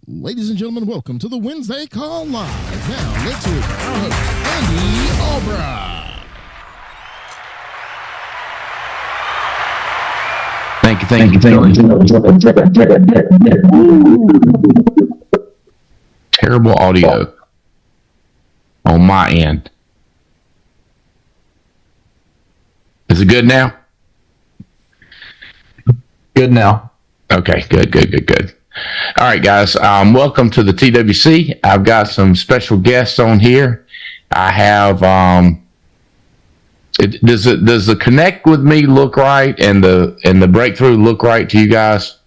Ladies and gentlemen, welcome to the Wednesday Call Live. Now, let's hear from our host, Andy Albright. Thank you. Terrible audio on my end. Is it good now? Good now. Okay, good. All right, guys. Welcome to the TWC. I've got some special guests on here. I have. Does the connect with me look right and the breakthrough look right to you guys?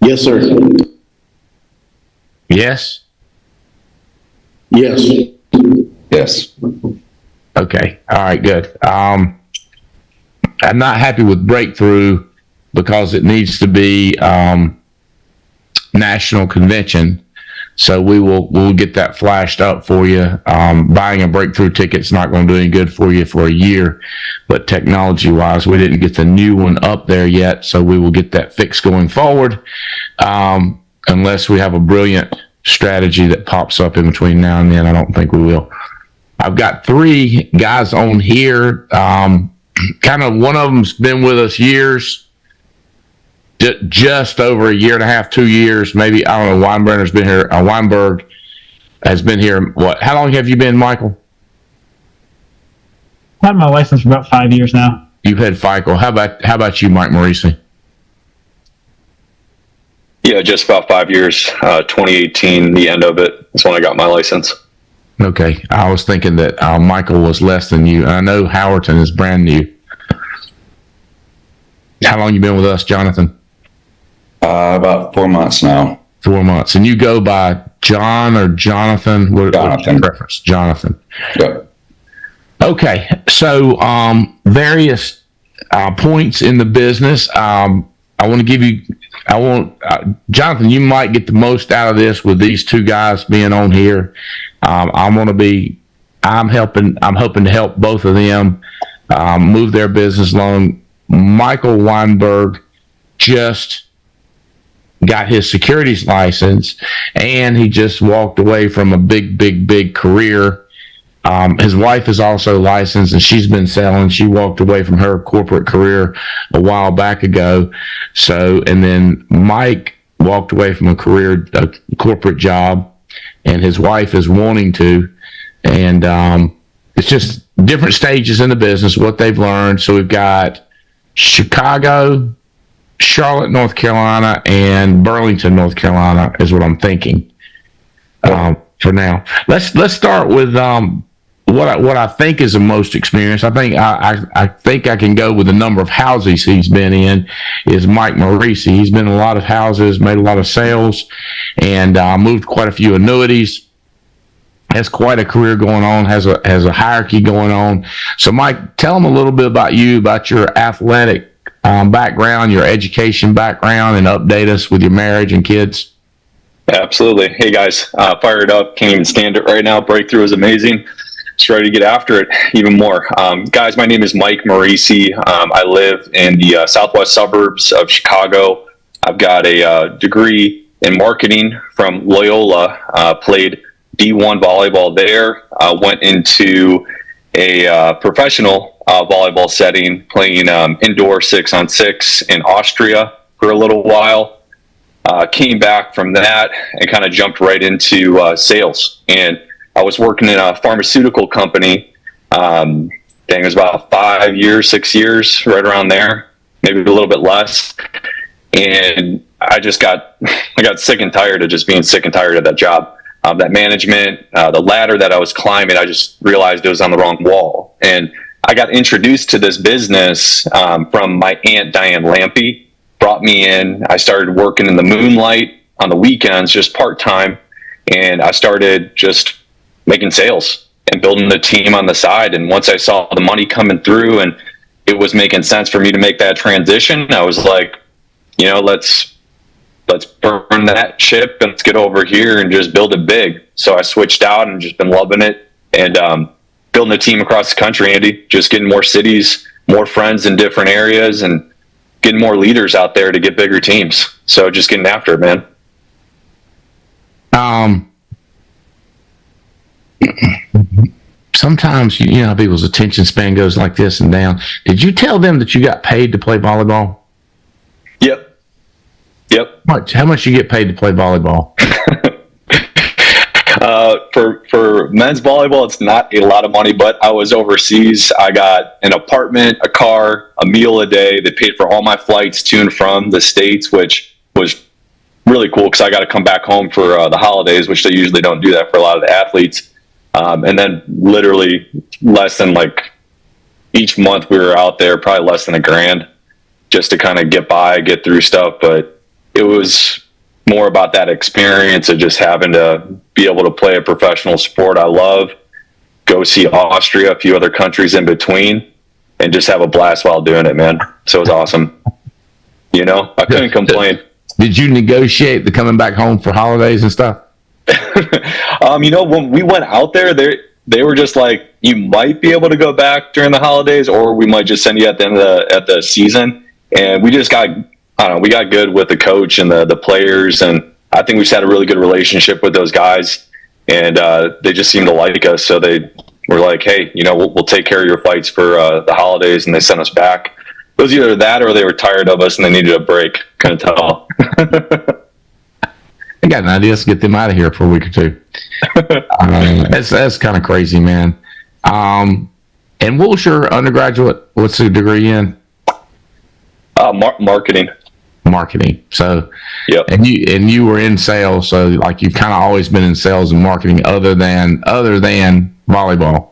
Yes, sir. Yes. Yes. Yes. Okay. All right. Good. I'm not happy with breakthrough because it needs to be national convention. So we'll get that flashed up for you. Buying a breakthrough ticket's not going to do any good for you for a year, but technology wise, we didn't get the new one up there yet. So we will get that fixed going forward, unless we have a brilliant strategy that pops up in between now and then. I don't think we will. I've got three guys on here. Kind of one of them's been with us years. Just over a year and a half, 2 years, maybe. I don't know. Weinbrenner's been here. Weinberg has been here. What? How long have you been, Michael? I've had my license for about 5 years now. You've had FICO. How about you, Mike Morisi? Yeah, just about 5 years. 2018, the end of it is when I got my license. Okay, I was thinking that Michael was less than you. I know Howerton is brand new. How long you been with us, Jonathan? About 4 months now. 4 months. And you go by John or Jonathan? What's your preference? Jonathan. Yep. Okay. So, various points in the business. I want to give you, Jonathan, you might get the most out of this with these two guys being on here. I'm hoping to help both of them move their business along. Michael Weinberg just got his securities license, and he just walked away from a big career. His wife is also licensed, and she's been selling. She walked away from her corporate career a while back ago. So, and then Mike walked away from a corporate job, and his wife is wanting to. And it's just different stages in the business, what they've learned. So we've got Chicago, Charlotte, North Carolina, and Burlington, North Carolina is what I'm thinking for now. Let's start with what I think is the most experience. I think I can go with the number of houses he's been in is Mike Morisi. He's been in a lot of houses, made a lot of sales, and moved quite a few annuities. Has quite a career going on, has a hierarchy going on. So, Mike, tell them a little bit about you, about your athletic background, your education background, and update us with your marriage and kids. Absolutely. Hey, guys, fired up. Can't even stand it right now. Breakthrough is amazing. Just ready to get after it even more. Guys, my name is Mike Morisi. I live in the southwest suburbs of Chicago. I've got a degree in marketing from Loyola, played D1 volleyball there, went into a professional volleyball setting, playing indoor 6-on-6 in Austria for a little while. Came back from that and kind of jumped right into sales. And I was working in a pharmaceutical company. It was about 5 years, 6 years, right around there, maybe a little bit less. And I got sick and tired of just being sick and tired of that job. That management, the ladder that I was climbing, I just realized it was on the wrong wall. And I got introduced to this business from my aunt, Diane Lampy, brought me in. I started working in the moonlight on the weekends, just part-time. And I started just making sales and building the team on the side. And once I saw the money coming through and it was making sense for me to make that transition, I was like, let's burn that ship and let's get over here and just build it big. So I switched out and just been loving it and building a team across the country, Andy, just getting more cities, more friends in different areas. And getting more leaders out there to get bigger teams. So just getting after it, man. Sometimes you know people's attention span goes like this and down. Did you tell them that you got paid to play volleyball? Yep. How much you get paid to play volleyball? For men's volleyball, it's not a lot of money, but I was overseas. I got an apartment, a car, a meal a day. They paid for all my flights to and from the States, which was really cool because I got to come back home for the holidays, which they usually don't do that for a lot of the athletes. And then literally less than like each month we were out there, probably less than $1,000 just to kind of get by, get through stuff. But it was more about that experience of just having to be able to play a professional sport I love, go see Austria, a few other countries in between, and just have a blast while doing it, man. So it was awesome. You know, I couldn't complain. Did you negotiate the coming back home for holidays and stuff? You know, when we went out there, they were just like, you might be able to go back during the holidays, or we might just send you at the end of the season. And we just got, I don't know, we got good with the coach and the players, and I think we just had a really good relationship with those guys, and they just seemed to like us. So they were like, hey, you know, we'll take care of your flights for the holidays, and they sent us back. It was either that or they were tired of us and they needed a break. Couldn't tell. I got an idea. Let's get them out of here for a week or two. That's kind of crazy, man. And what was your undergraduate? What's the degree in? Marketing. Marketing. So, yep. And you were in sales. So, like, you've kind of always been in sales and marketing, other than volleyball.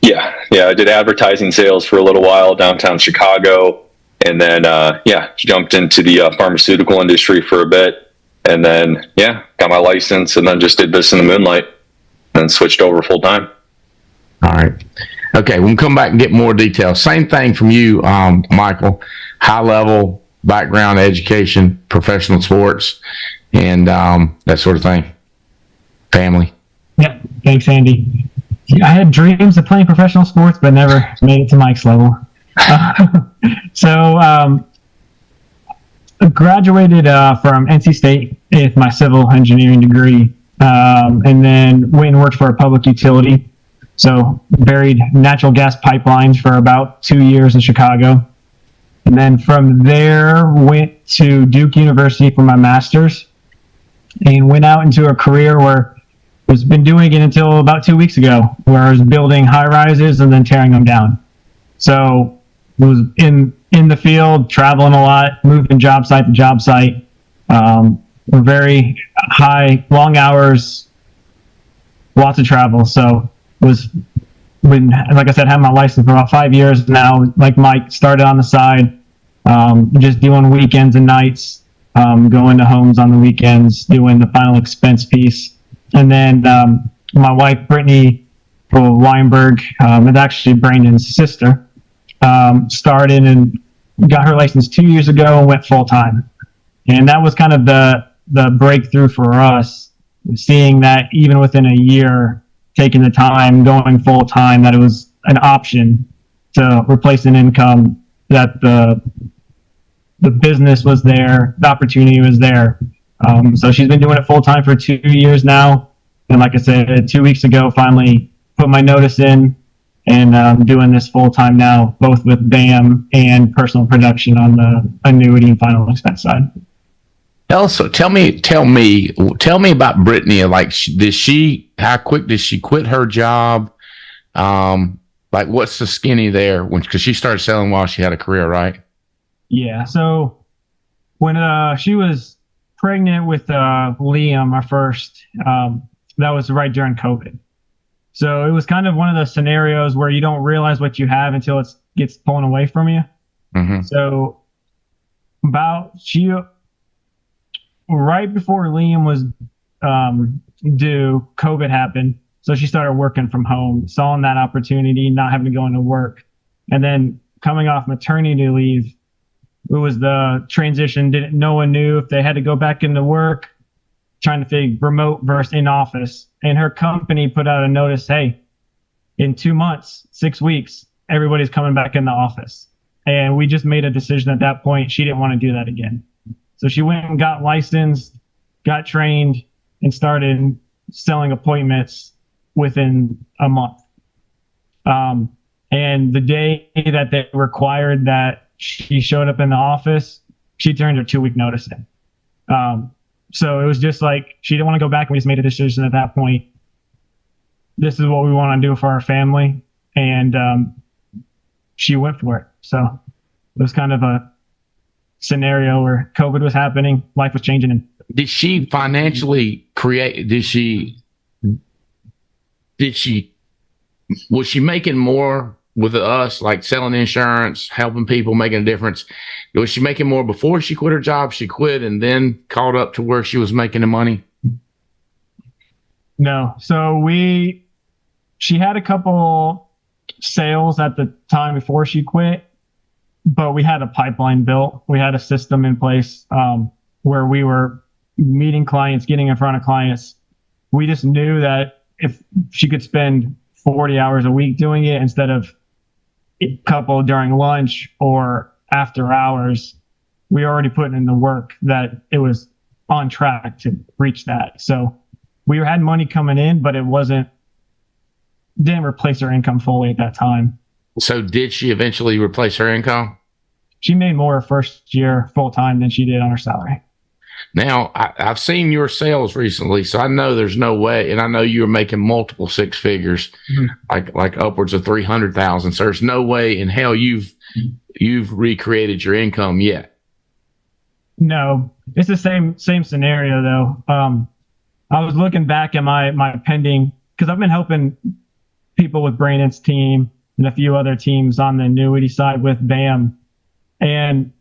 Yeah. I did advertising sales for a little while downtown Chicago, and then jumped into the pharmaceutical industry for a bit. And then, got my license, and then just did this in the moonlight and switched over full time. All right. Okay, we'll come back and get more details. Same thing from you, Michael. High level background, education, professional sports, and that sort of thing. Family. Yeah, thanks, Andy. I had dreams of playing professional sports, but never made it to Mike's level. Graduated from NC State with my civil engineering degree, and then went and worked for a public utility. So buried natural gas pipelines for about 2 years in Chicago. And then from there went to Duke University for my master's and went out into a career where I was been doing it until about 2 weeks ago, where I was building high rises and then tearing them down. So I was in the field, traveling a lot, moving job site to job site. Very high, long hours, lots of travel. So like I said, had my license for about 5 years now. Like Mike, started on the side, just doing weekends and nights, going to homes on the weekends, doing the final expense piece. And then my wife, Brittany Weinberg, is actually Brandon's sister, started and got her license 2 years ago and went full time. And that was kind of the breakthrough for us, seeing that even within a year, taking the time, going full time, that it was an option to replace an income, that the business was there, the opportunity was there. So she's been doing it full time for 2 years now. And like I said, 2 weeks ago, finally put my notice in, and I'm doing this full time now, both with BAM and personal production on the annuity and final expense side. Also, tell me about Brittany. Like, how quick did she quit her job? Like, what's the skinny there? Because she started selling while she had a career, right? Yeah. So when she was pregnant with Liam, our first, that was right during COVID. So it was kind of one of those scenarios where you don't realize what you have until it gets pulling away from you. Mm-hmm. So right before Liam was due, COVID happened. So she started working from home, saw that opportunity, not having to go into work. And then coming off maternity leave, it was the transition. No one knew if they had to go back into work, trying to figure remote versus in office. And her company put out a notice, hey, in 2 months, 6 weeks, everybody's coming back in the office. And we just made a decision at that point. She didn't want to do that again. So she went and got licensed, got trained, and started selling appointments within a month. And the day that they required that she showed up in the office, she turned her 2-week notice in. So it was just like, she didn't want to go back, and we just made a decision at that point. This is what we want to do for our family. And she went for it. So it was kind of a scenario where COVID was happening, life was changing. And did she financially create, was she making more with us, like selling insurance, helping people, making a difference? Was she making more before she quit her job? She quit and then caught up to where she was making the money? No. So she had a couple sales at the time before she quit, but we had a pipeline built. We had a system in place where we were meeting clients, getting in front of clients. We just knew that if she could spend 40 hours a week doing it instead of a couple during lunch or after hours, we already put in the work, that it was on track to reach that. So we had money coming in, but it didn't replace her income fully at that time. So did she eventually replace her income? She made more her first year full time than she did on her salary. Now, I've seen your sales recently, so I know there's no way, and I know you're making multiple six figures, like upwards of 300,000. So there's no way in hell you've recreated your income yet. No, it's the same scenario though. I was looking back at my pending, because I've been helping people with Brandon's team and a few other teams on the annuity side with BAM. And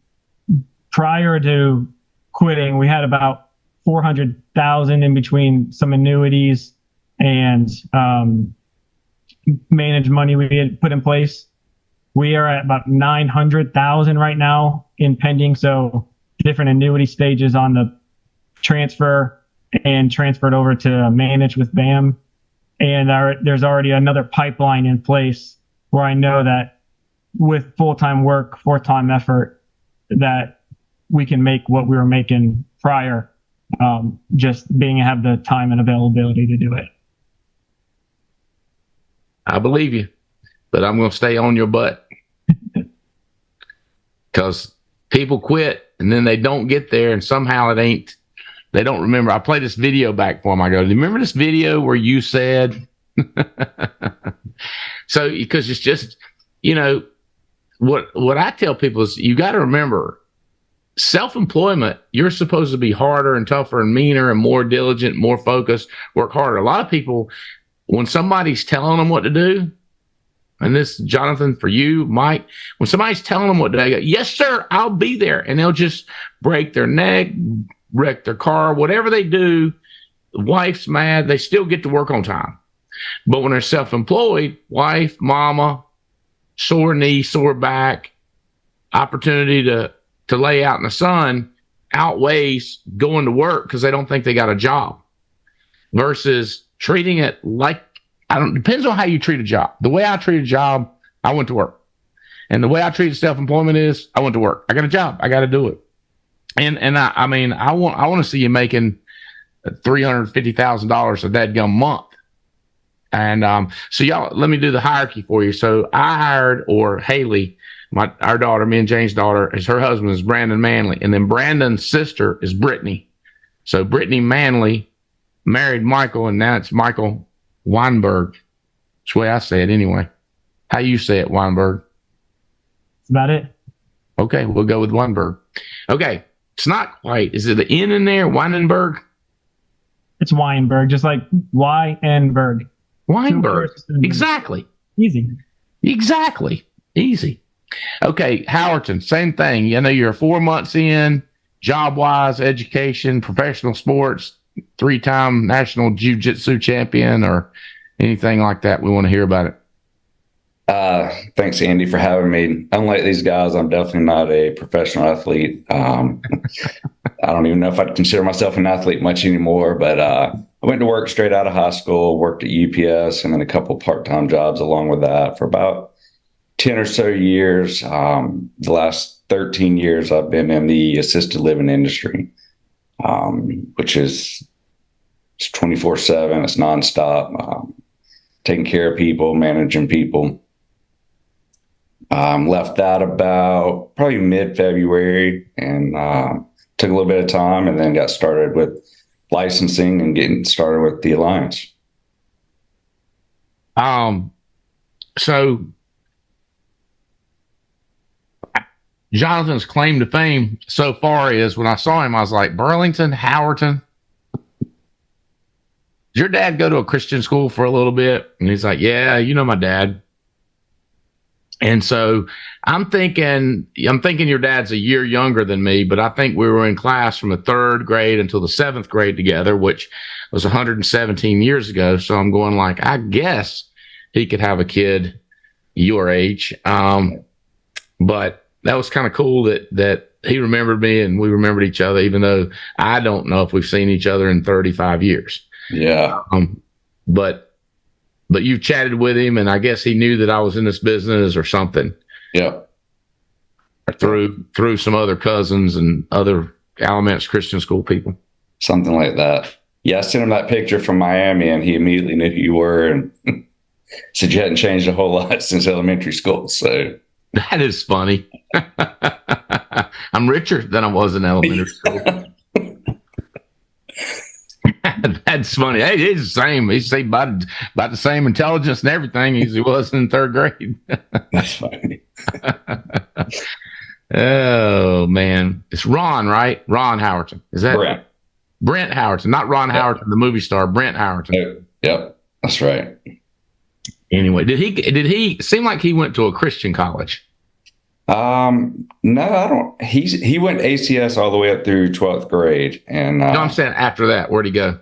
prior to quitting, we had about 400,000 in between some annuities and managed money we had put in place. We are at about 900,000 right now in pending. So different annuity stages on the transfer and transferred over to manage with BAM. And there's already another pipeline in place where I know that with full-time work, full-time effort, that we can make what we were making prior, just have the time and availability to do it. I believe you, but I'm going to stay on your butt because people quit and then they don't get there, and somehow they don't remember. I played this video back for them. I go, do you remember this video where you said? So, because it's just, what I tell people is you got to remember, self-employment, you're supposed to be harder and tougher and meaner and more diligent, more focused, work harder. A lot of people, when somebody's telling them what to do, and this, Jonathan, for you, Mike, when somebody's telling them what to do, they go, yes, sir, I'll be there. And they'll just break their neck, wreck their car, whatever they do. The wife's mad. They still get to work on time. But when they're self-employed, wife, mama, sore knee, sore back, opportunity to lay out in the sun outweighs going to work because they don't think they got a job, versus treating it like, depends on how you treat a job. The way I treat a job, I went to work. And the way I treat self-employment is I went to work. I got a job. I got to do it. And I want to see you making $350,000 a dadgum month. And so y'all, let me do the hierarchy for you. So I hired, or Haley, our daughter, me and Jane's daughter, her husband is Brandon Manley. And then Brandon's sister is Brittany. So Brittany Manley married Michael, and now it's Michael Weinberg. That's the way I say it anyway. How you say it, Weinberg? That's about it. Okay, we'll go with Weinberg. Okay, it's not quite. Is it the N in there, Weinberg? It's Weinberg, just like Weinberg. Weinberg. Exactly. Easy. Exactly. Easy. Okay, Howerton, same thing. You're 4 months in, job-wise, education, professional sports, 3-time national jiu-jitsu champion, or anything like that. We want to hear about it. Thanks, Andy, for having me. Unlike these guys, I'm definitely not a professional athlete. I don't even know if I'd consider myself an athlete much anymore, but I went to work straight out of high school, worked at UPS, and then a couple part-time jobs along with that for about 10 or so years. The last 13 years, I've been in the assisted living industry, which is 24/7. It's nonstop, taking care of people, managing people. Left that about probably mid-February and took a little bit of time and then got started with licensing and getting started with the Alliance. So Jonathan's claim to fame so far is when I saw him, I was like, Burlington, Howerton. Did your dad go to a Christian school for a little bit? And he's like, yeah, you know my dad. And so I'm thinking your dad's a year younger than me, but I think we were in class from the 3rd grade until the 7th grade together, which was 117 years ago. So I'm going like, I guess he could have a kid your age. But that was kind of cool that he remembered me and we remembered each other, even though I don't know if we've seen each other in 35 years. Yeah. But you chatted with him, and I guess he knew that I was in this business or something. Yeah. Through some other cousins and other Alamance Christian school people. Something like that. Yeah, I sent him that picture from Miami, and he immediately knew who you were and said you hadn't changed a whole lot since elementary school. So that is funny. I'm richer than I was in elementary school. That's funny. Hey, he's the same. He's about the same intelligence and everything as he was in 3rd grade. That's funny. Oh man, it's Ron, right? Ron Howerton. Is that Brent Howerton? Not Ron Howerton, the movie star. Brent Howerton. Yep, that's right. Anyway, did he seem like he went to a Christian college? No, I don't. He went ACS all the way up through 12th grade, and no, I'm saying after that, where'd he go?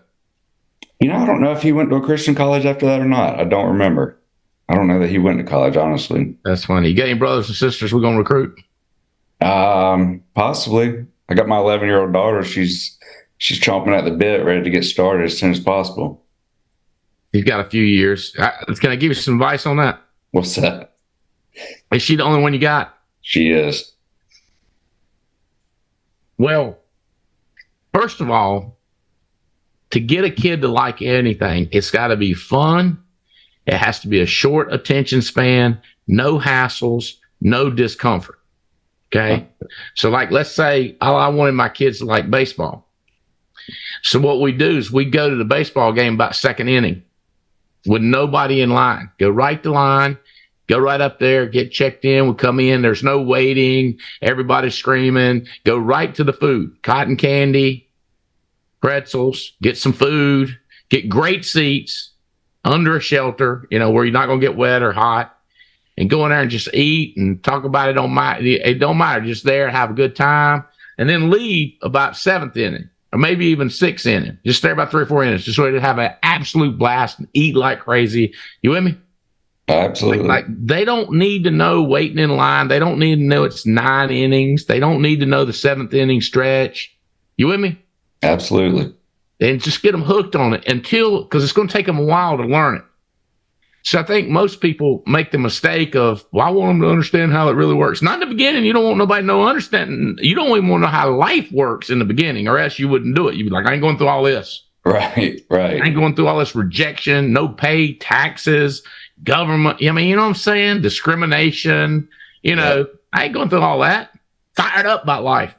I don't know if he went to a Christian college after that or not. I don't remember. I don't know that he went to college, honestly. That's funny. You got any brothers and sisters we're gonna recruit? Possibly. I got my 11-year-old daughter. She's chomping at the bit, ready to get started as soon as possible. He's got a few years. Can I give you some advice on that? What's that? Is she the only one you got? She is. Well, first of all, to get a kid to like anything, it's got to be fun. It has to be a short attention span, no hassles, no discomfort. Okay. So like, let's say I wanted my kids to like baseball. So what we do is we go to the baseball game about 2nd inning with nobody in line. Go right to line. Go right up there, get checked in. We come in. There's no waiting. Everybody's screaming. Go right to the food. Cotton candy, pretzels, get some food, get great seats under a shelter, where you're not going to get wet or hot, and go in there and just eat and talk about it. It don't matter. Just there, have a good time, and then leave about 7th inning or maybe even 6th inning. Just stay about 3 or 4 innings. Just ready to have an absolute blast and eat like crazy. You with me? Absolutely. Like they don't need to know waiting in line. They don't need to know it's 9 innings. They don't need to know the 7th inning stretch. You with me? Absolutely. And just get them hooked on it because it's going to take them a while to learn it. So I think most people make the mistake of, well, I want them to understand how it really works. Not in the beginning. You don't want nobody to know understanding. You don't even want to know how life works in the beginning, or else you wouldn't do it. You'd be like, I ain't going through all this. Right. I ain't going through all this rejection, no pay, taxes, government. You know what I'm saying? Discrimination. I ain't going through all that. Fired up about life.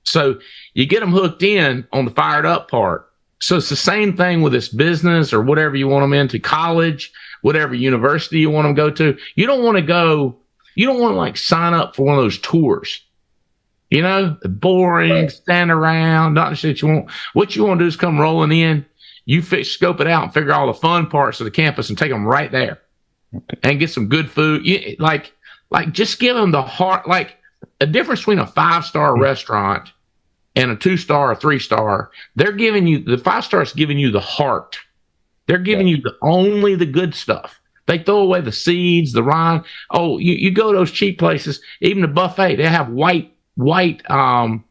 So you get them hooked in on the fired up part. So it's the same thing with this business or whatever you want them into, college, whatever university you want them to go to. You don't want to like sign up for one of those tours. Boring, stand around, not shit you want. What you want to do is come rolling in. You scope it out and figure all the fun parts of the campus and take them right there and get some good food. Like just give them the heart, like a difference between a 5-star restaurant and a 2-star or 3-star. They're giving you the 5-stars, giving you the heart. They're giving you only the good stuff. They throw away the seeds, the rind. Oh, you go to those cheap places, even the buffet, they have white watermelon.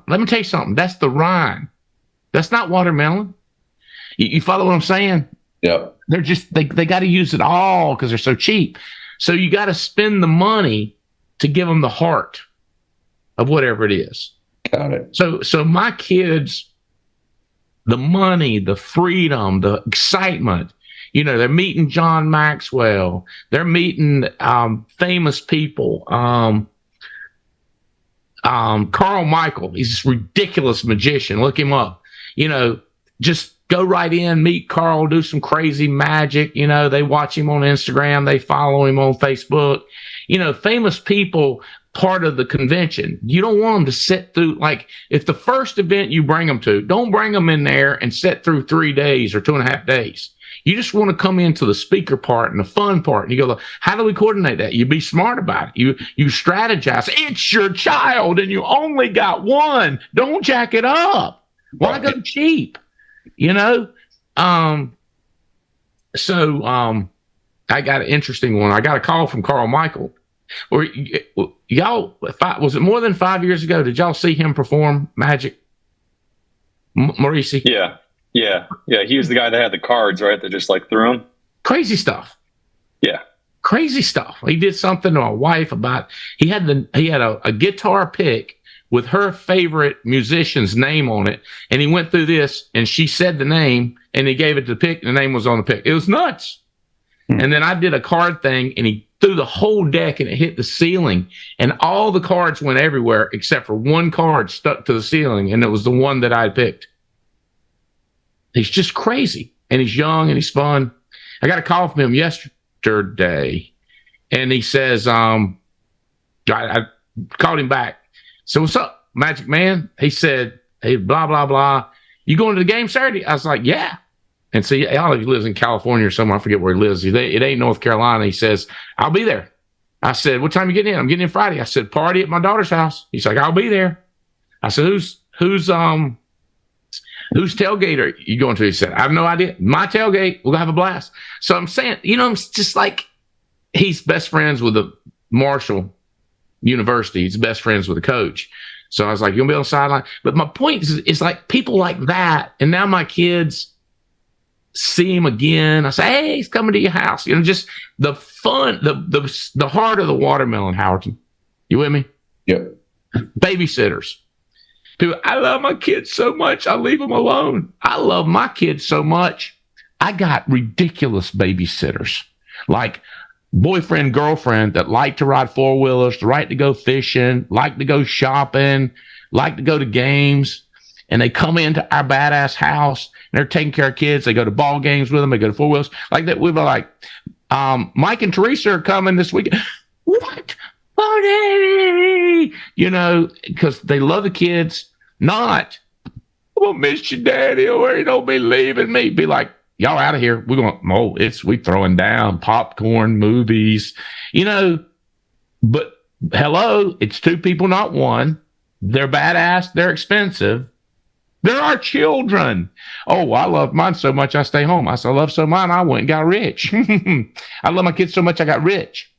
Let me tell you something. That's the rind. That's not watermelon. You follow what I'm saying? Yep. They're just, they got to use it all because they're so cheap. So you got to spend the money to give them the heart of whatever it is. Got it. So my kids, the money, the freedom, the excitement, you know, they're meeting John Maxwell, they're meeting famous people. Carl Michael, he's this ridiculous magician. Look him up. You know, just go right in, meet Carl, do some crazy magic. You know, they watch him on Instagram, they follow him on Facebook. You know, famous people, part of the convention. You don't want them to sit through, like, if the first event you bring them to, don't bring them in there and sit through 3 days or 2.5 days. You just want to come into the speaker part and the fun part. And you go, how do we coordinate that? You be smart about it. You strategize. It's your child and you only got one. Don't jack it up. Why go cheap? You know? So I got an interesting one. I got a call from Carl Michael. Or y'all, was it more than 5 years ago? Did y'all see him perform magic? Maurice? Yeah. He was the guy that had the cards, right? That just like threw them. Crazy stuff. Yeah. Crazy stuff. He did something to my wife about, he had a guitar pick with her favorite musician's name on it. And he went through this and she said the name and he gave it to the pick and the name was on the pick. It was nuts. And then I did a card thing and he threw the whole deck and it hit the ceiling and all the cards went everywhere except for one card stuck to the ceiling. And it was the one that I picked. He's just crazy and he's young and he's fun. I got a call from him yesterday and he says, I called him back. So what's up, Magic Man? He said, hey, blah, blah, blah. You going to the game Saturday? I was like, yeah. And see, I don't know if he lives in California or somewhere. I forget where he lives. It ain't North Carolina. He says, I'll be there. I said, what time you getting in? I'm getting in Friday. I said, party at my daughter's house. He's like, I'll be there. I said, whose tailgate are you going to? He said, I have no idea. My tailgate. We're going to have a blast. So I'm saying, you know, it's just like he's best friends with the Marshall University. He's best friends with the coach. So I was like, you're going to be on the sideline. But my point is like people like that. And now my kids see him again. I say, hey, he's coming to your house. You know, just the fun, the heart of the watermelon, Howard. You with me? Yep. Babysitters. People, I love my kids so much, I leave them alone. I love my kids so much. I got ridiculous babysitters, like boyfriend, girlfriend that like to ride four-wheelers, like to go fishing, like to go shopping, like to go to games. And they come into our badass house and they're taking care of kids. They go to ball games with them. They go to four-wheels like that. We were like, Mike and Teresa are coming this weekend. What? Buddy! You know, because they love the kids. Not, I'm gonna miss you, Daddy, or you don't be leaving me. Be like, y'all out of here. We're going, we throwing down popcorn, movies, you know. But hello, it's two people, not one. They're badass. They're expensive. They're our children. Oh, I love mine so much I stay home. I said, I love so mine, I went and got rich. I love my kids so much I got rich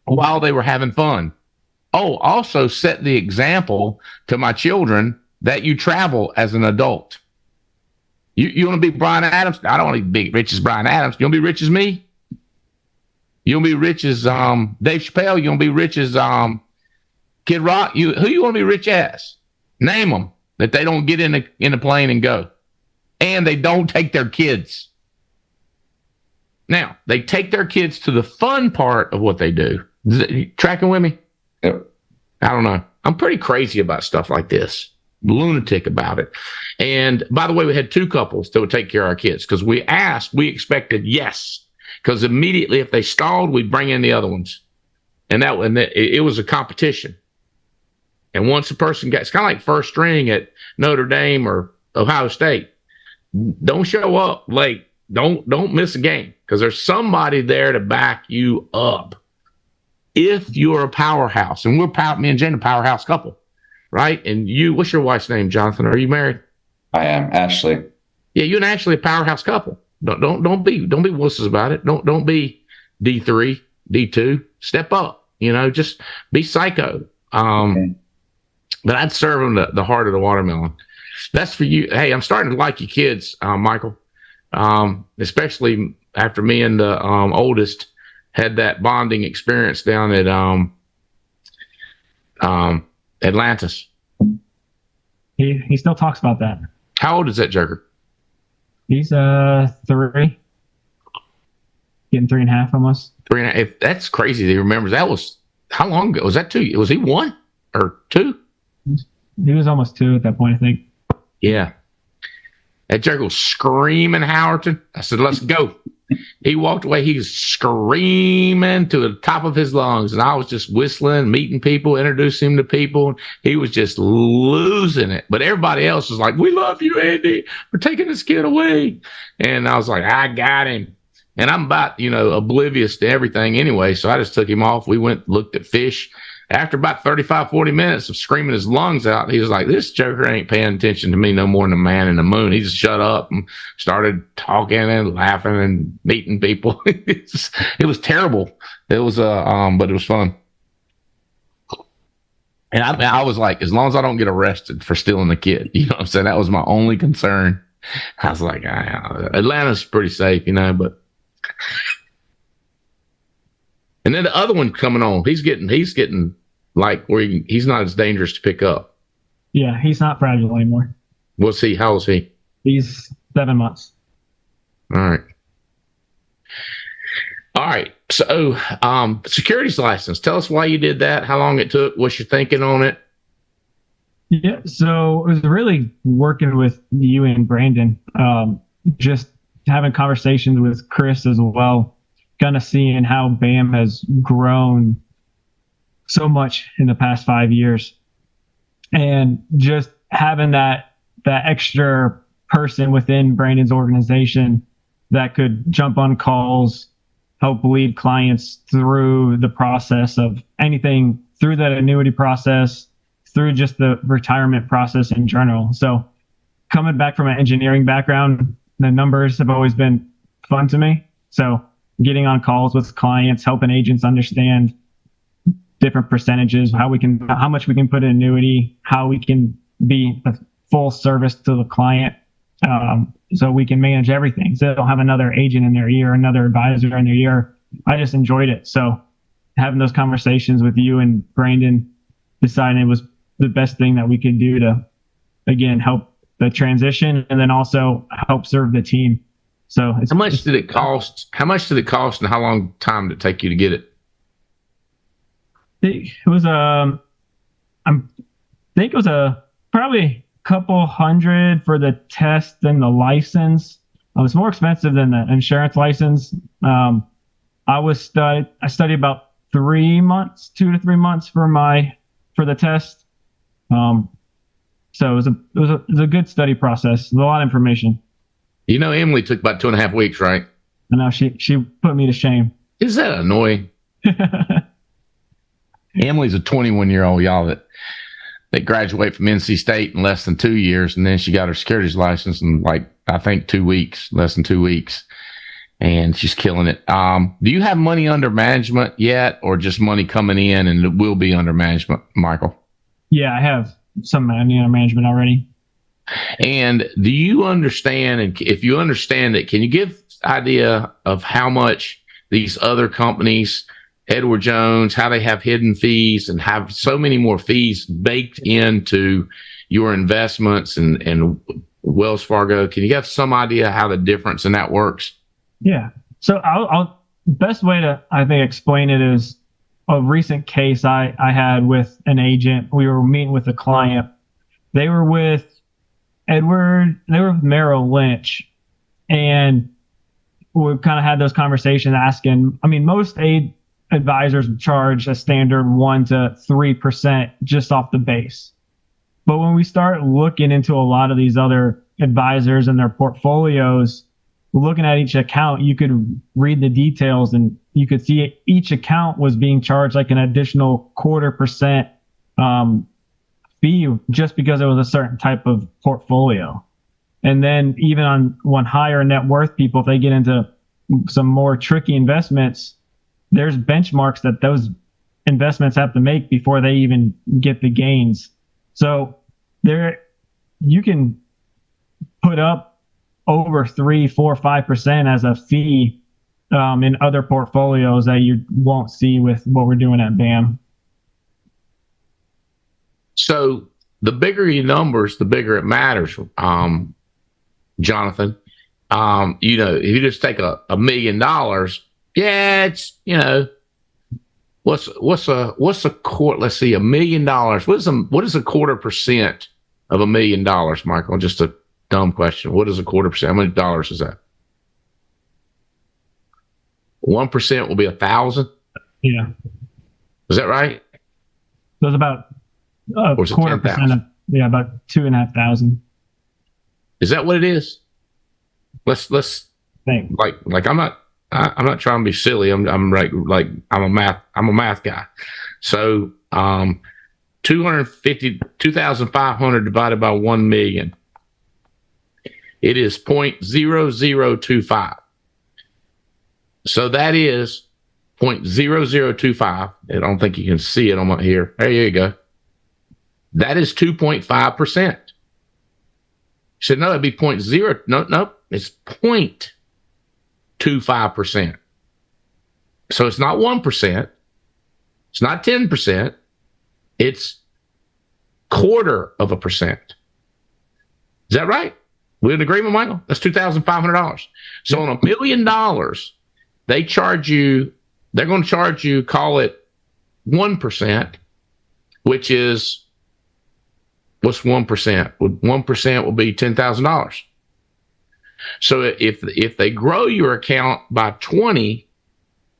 while they were having fun. Oh, also set the example to my children that you travel as an adult. You want to be Brian Adams? I don't want to be rich as Brian Adams. You want to be rich as me? You want to be rich as Dave Chappelle? You want to be rich as Kid Rock? Who you want to be rich as? Name them that they don't get in a plane and go. And they don't take their kids. Now, they take their kids to the fun part of what they do. Tracking with me? Yep. I don't know. I'm pretty crazy about stuff like this. Lunatic about it. And by the way, we had two couples that would take care of our kids because we expected yes. Because immediately if they stalled, we'd bring in the other ones. And it was a competition. And once a person it's kind of like first string at Notre Dame or Ohio State. Don't show up late. Don't miss a game because there's somebody there to back you up. If you're a powerhouse, and me and Jen, a powerhouse couple, right? And what's your wife's name, Jonathan? Are you married? I am, Ashley. Yeah, you and Ashley a powerhouse couple. Don't be wusses about it. Don't be D3, D2. Step up. You know, just be psycho. Okay. But I'd serve them the heart of the watermelon. That's for you. Hey, I'm starting to like your kids, Michael. Especially after me and the oldest had that bonding experience down at Atlantis. He still talks about that. How old is that joker? He's 3, getting 3.5 almost. 3.5. If that's crazy. That he remembers that was how long ago? Was that 2? Was he 1 or 2? He was almost 2 at that point, I think. Yeah. That joker was screaming Howerton. I said, let's go. He walked away. He was screaming to the top of his lungs. And I was just whistling, meeting people, introducing him to people. He was just losing it. But everybody else was like, we love you, Andy. We're taking this kid away. And I was like, I got him. And I'm about, oblivious to everything anyway. So I just took him off. We went, looked at fish. After about 35, 40 minutes of screaming his lungs out, he was like, this joker ain't paying attention to me no more than a man in the moon. He just shut up and started talking and laughing and meeting people. It was terrible. It was, but it was fun. And I was like, as long as I don't get arrested for stealing the kid, you know what I'm saying? That was my only concern. I was like, Atlanta's pretty safe, but. And then the other one coming on, he's getting like where he's not as dangerous to pick up. Yeah, he's not fragile anymore. We'll see. How old is he? He's 7 months. All right. So, securities license. Tell us why you did that, how long it took, what's your thinking on it? Yeah, so it was really working with you and Brandon, just having conversations with Chris as well, kind of seeing how BAM has grown so much in the past 5 years, and just having that extra person within Brandon's organization that could jump on calls, help lead clients through the process of anything, through that annuity process, through just the retirement process in general. So coming back from an engineering background, the numbers have always been fun to me. So getting on calls with clients, helping agents understand different percentages, how much we can put in annuity, how we can be a full service to the client, so we can manage everything. So they don't have another agent in their ear, another advisor in their ear. I just enjoyed it. So having those conversations with you and Brandon, deciding it was the best thing that we could do to, again, help the transition and then also help serve the team. So how much did it cost? How much did it cost, and how long time did it take you to get it? It was I think it was probably a couple hundred for the test and the license. It was more expensive than the insurance license. I studied about 3 months, 2 to 3 months for the test. So it was a good study process. A lot of information. Emily took about 2.5 weeks, right? I know she put me to shame. Is that annoying? Emily's a 21-year-old, y'all, that graduated from NC State in less than 2 years, and then she got her securities license in I think 2 weeks, less than 2 weeks, and she's killing it. Do you have money under management yet, or just money coming in and it will be under management, Michael? Yeah, I have some money under management already. And do you understand, and if you understand it, can you give idea of how much these other companies, Edward Jones, how they have hidden fees and have so many more fees baked into your investments and Wells Fargo? Can you give some idea how the difference in that works? Yeah. So I'll best way to, I think, explain it is a recent case I had with an agent. We were meeting with a client. They were with Merrill Lynch, and we kind of had those conversations asking, most advisors charge a standard 1% to 3% just off the base. But when we start looking into a lot of these other advisors and their portfolios, looking at each account, you could read the details and you could see each account was being charged like an additional 0.25% fee just because it was a certain type of portfolio. And then even on higher net worth people, if they get into some more tricky investments, there's benchmarks that those investments have to make before they even get the gains. So you can put up over 3, 4, 5% as a fee in other portfolios that you won't see with what we're doing at BAM. So the bigger your numbers, the bigger it matters, Jonathan. If you just take $1 million, yeah, it's, what's a quarter? Let's see, $1 million. What is a 1/4% of $1 million, Michael? Just a dumb question. What is a 1/4%? How many dollars is that? 1% will be 1,000. Yeah. Is that right? So it's about a 1/4% of, about 2,500. Is that what it is? Let's think. Like I'm not trying to be silly. I'm a math guy. So 2,500 divided by 1 million. It is 0.0025. So that is 0.0025. I don't think you can see it on my here. There you go. That is 2.5%. You said, no, it'd be 0.0. No, it's 0.25%. So it's not 1%. It's not 10%. It's 1/4%. Is that right? We in agreement, Michael? That's $2,500. So on $1 million, they're going to charge you, call it 1%, which is, what's 1%? 1% will be $10,000. So if they grow your account by 20,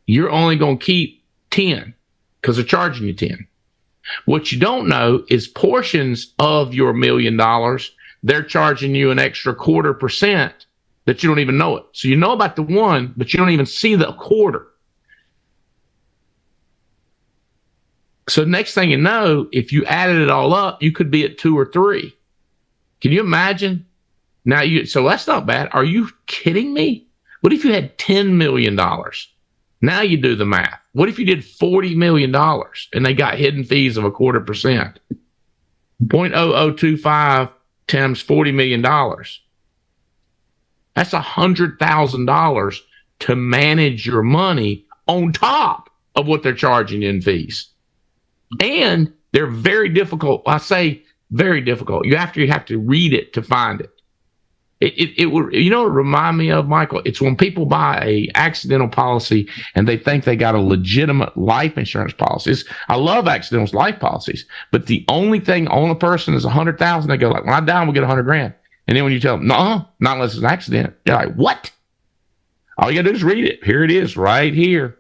you're only going to keep 10 because they're charging you 10. What you don't know is portions of your $1 million, they're charging you an extra 1/4% that you don't even know it. So you know about the 1, but you don't even see the 1/4. So next thing you know, if you added it all up, you could be at 2 or 3. Can you imagine? So that's not bad. Are you kidding me? What if you had $10 million? Now you do the math. What if you did $40 million and they got hidden fees of 1/4%? 0.0025 times $40 million. That's $100,000 to manage your money on top of what they're charging you in fees. And they're very difficult. I say very difficult. You have to read it to find it. It would, remind me of, Michael, it's when people buy a accidental policy and they think they got a legitimate life insurance policy. I love accidental life policies, but the only thing on a person is 100,000. They go like, when I die, I'm gonna get 100 grand. And then when you tell them, no, not unless it's an accident, they're like, what? All you gotta do is read it. Here it is right here.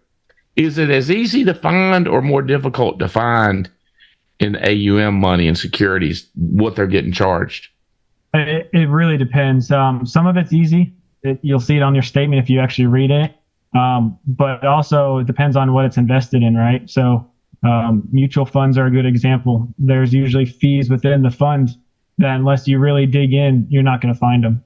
Is it as easy to find or more difficult to find in AUM money and securities, what they're getting charged? It really depends. Some of it's easy. You'll see it on your statement if you actually read it. But also it depends on what it's invested in, right? So mutual funds are a good example. There's usually fees within the fund that unless you really dig in, you're not going to find them.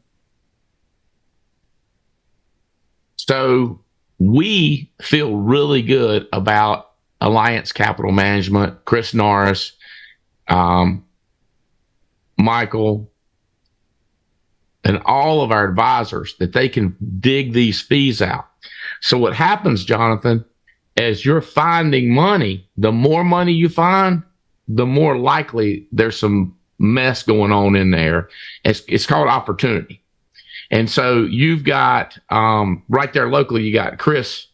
So we feel really good about Alliance Capital Management, Chris Norris, Michael, and all of our advisors that they can dig these fees out. So what happens, Jonathan, as you're finding money, the more money you find, the more likely there's some mess going on in there. It's called opportunity. And so you've got, right there locally, you got Chris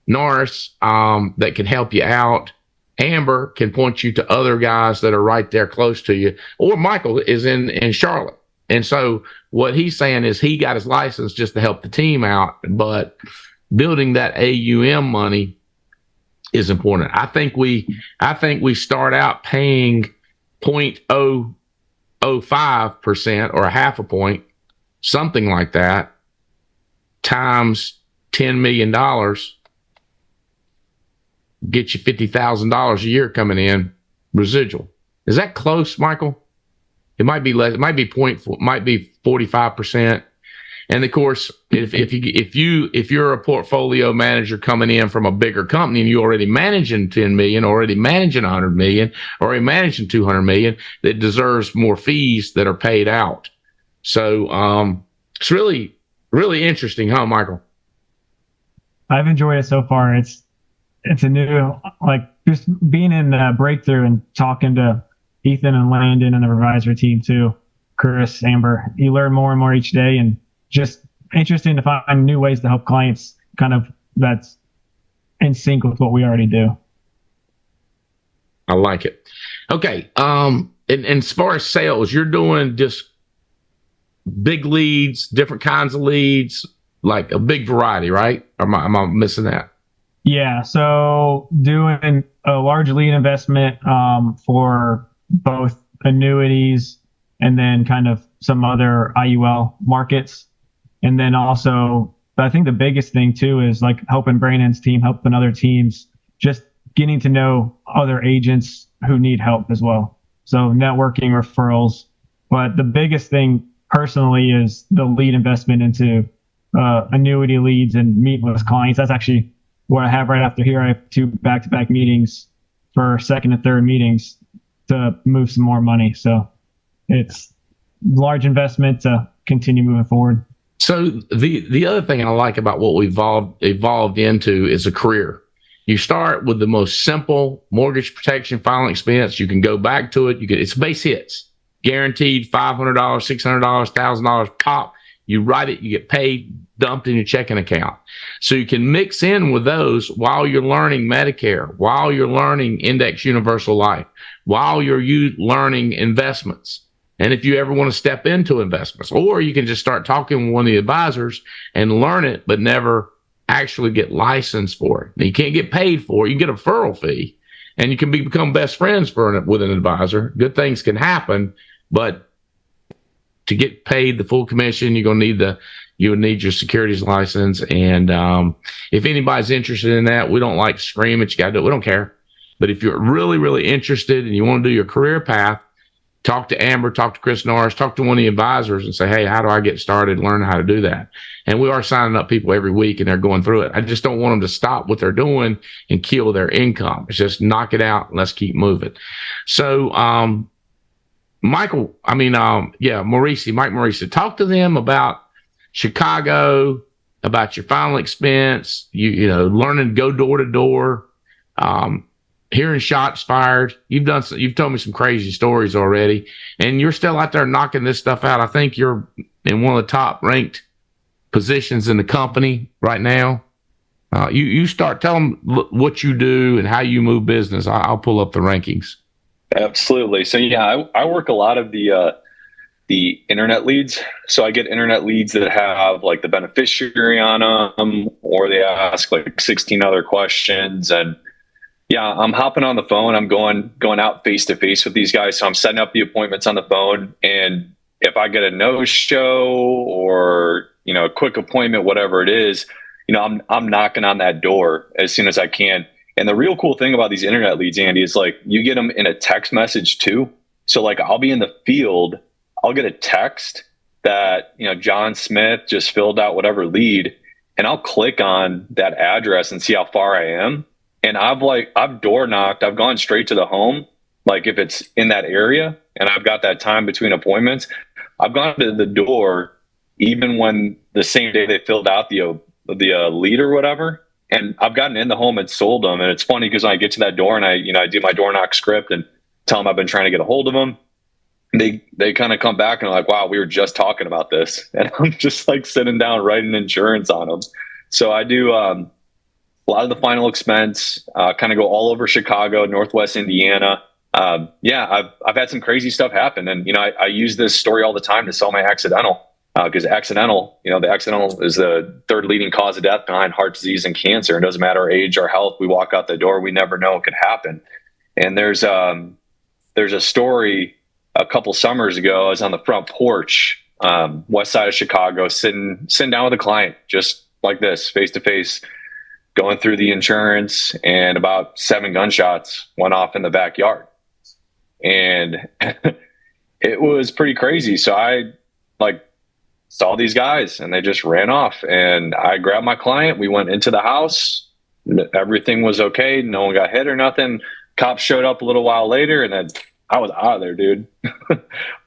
Norris that can help you out. Amber can point you to other guys that are right there close to you. Or Michael is in Charlotte. And so what he's saying is he got his license just to help the team out, but building that AUM money is important. I think we start out paying 0.005% or 0.5 point, something like that, times $10 million, get you $50,000 a year coming in residual. Is that close, Michael? It might be less. It might be 45%. And of course, if you're a portfolio manager coming in from a bigger company and you're already managing 10 million, already managing 100 million, already managing 200 million, that deserves more fees that are paid out. So it's really, really interesting, huh, Michael? I've enjoyed it so far. It's a new, like, just being in Breakthrough and talking to Ethan and Landon and the revisor team too, Chris, Amber. You learn more and more each day, and just interesting to find new ways to help clients kind of that's in sync with what we already do. I like it. Okay. And as far as sales, you're doing just big leads, different kinds of leads, like a big variety, right? Or am I missing that? Yeah. So doing a large lead investment for both annuities and then kind of some other IUL markets. And then also, I think the biggest thing too is like helping Brandon's team, helping other teams, just getting to know other agents who need help as well. So networking, referrals. But the biggest thing personally is the lead investment into annuity leads and meeting with clients. That's actually what I have right after here. I have 2 back-to-back meetings for second and third meetings to move some more money. So it's large investment to continue moving forward. So the other thing I like about what we've evolved into is a career. You start with the most simple mortgage protection final expense. You can go back to it. It's base hits, guaranteed $500, $600, $1,000 pop. You write it, you get paid, dumped in your checking account. So you can mix in with those while you're learning Medicare, while you're learning Index Universal Life, while you're learning investments. And if you ever want to step into investments, or you can just start talking with one of the advisors and learn it, but never actually get licensed for it. Now, you can't get paid for it. You get a referral fee, and you can become best friends with an advisor. Good things can happen, but to get paid the full commission, you would need your securities license. And if anybody's interested in that, we don't like to scream at you. Got to do it. We don't care. But if you're really, really interested and you want to do your career path, talk to Amber, talk to Chris Norris, talk to one of the advisors and say, hey, how do I get started, learn how to do that? And we are signing up people every week and they're going through it. I just don't want them to stop what they're doing and kill their income. It's just knock it out and let's keep moving. So, Mike Maurice, talk to them about Chicago, about your final expense, learning to go door to door, hearing shots fired. You've told me some crazy stories already, and you're still out there knocking this stuff out. I think you're in one of the top ranked positions in the company right now. You start telling them what you do and how you move business. I'll pull up the rankings. Absolutely. So yeah, I work a lot of the internet leads. So I get internet leads that have like the beneficiary on them, or they ask like 16 other questions. And yeah, I'm hopping on the phone. I'm going out face to face with these guys. So I'm setting up the appointments on the phone. And if I get a no-show or, a quick appointment, whatever it is, I'm knocking on that door as soon as I can. And the real cool thing about these internet leads, Andy, is like you get them in a text message too. So like I'll be in the field, I'll get a text that, John Smith just filled out whatever lead, and I'll click on that address and see how far I am. And I've door knocked, I've gone straight to the home. Like if it's in that area and I've got that time between appointments, I've gone to the door even when the same day they filled out the lead or whatever. And I've gotten in the home and sold them. And it's funny because when I get to that door and I do my door knock script and tell them I've been trying to get a hold of them, they kind of come back and are like, wow, we were just talking about this. And I'm just like sitting down writing insurance on them. So I do a lot of the final expense, kind of go all over Chicago, Northwest Indiana. I've had some crazy stuff happen. And, I use this story all the time to sell my accidental. Because the accidental is the third leading cause of death behind heart disease and cancer. It doesn't matter our age, our health. We walk out the door, we never know what could happen. And there's a story a couple summers ago. I was on the front porch, west side of Chicago, sitting down with a client, just like this, face to face, going through the insurance, and about 7 gunshots went off in the backyard, and it was pretty crazy. So I saw these guys and they just ran off, and I grabbed my client. We went into the house. Everything was okay. No one got hit or nothing. Cops showed up a little while later, and then I was out of there, dude.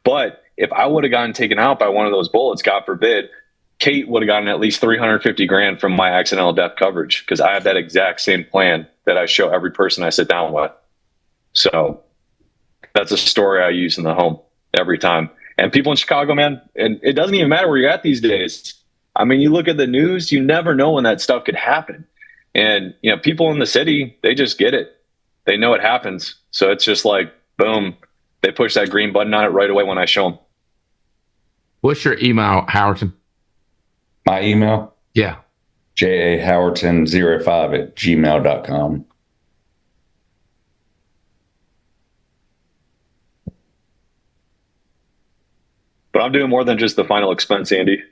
But if I would have gotten taken out by one of those bullets, God forbid, Kate would have gotten at least 350 grand from my accidental death coverage because I have that exact same plan that I show every person I sit down with. So that's a story I use in the home every time. And people in Chicago, man, and it doesn't even matter where you're at these days. I mean, you look at the news, you never know when that stuff could happen. And, you know, people in the city, they just get it. They know it happens. So it's just like, boom, they push that green button on it right away when I show them. What's your email, Howerton? My email? Yeah. jahowerton05@gmail.com. But I'm doing more than just the final expense, Andy.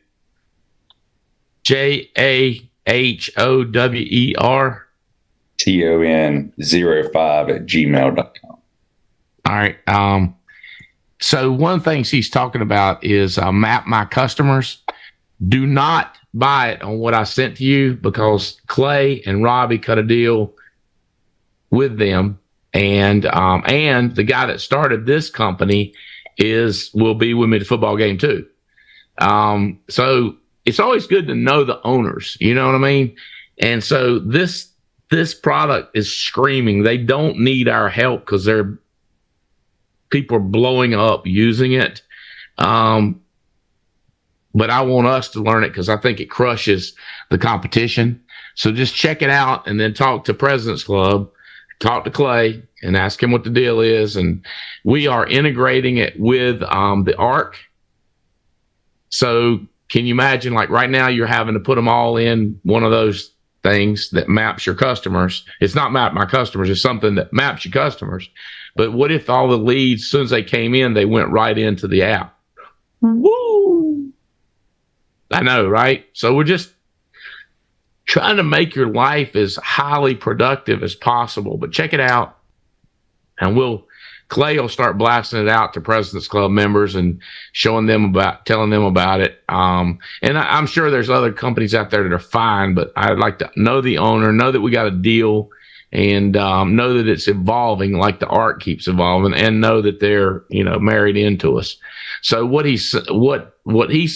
JAHOWER TON05@gmail.com. All right. So one of the things he's talking about is map my customers. Do not buy it on what I sent to you because Clay and Robbie cut a deal with them, and the guy that started this company will be with me at the football game too. So it's always good to know the owners. You know what I mean? And so this product is screaming. They don't need our help because people are blowing up using it. But I want us to learn it because I think it crushes the competition. So just check it out and then talk to President's Club, talk to Clay and ask him what the deal is. And we are integrating it with the ARC. So can you imagine, like right now you're having to put them all in one of those things that maps your customers. It's not map my customers. It's something that maps your customers. But what if all the leads, as soon as they came in, they went right into the app? Woo! I know, right? So we're just trying to make your life as highly productive as possible. But check it out. And Clay will start blasting it out to President's Club members and telling them about it. And I'm sure there's other companies out there that are fine, but I'd like to know the owner, know that we got a deal, and know that it's evolving like the art keeps evolving, and know that they're, married into us. So what he's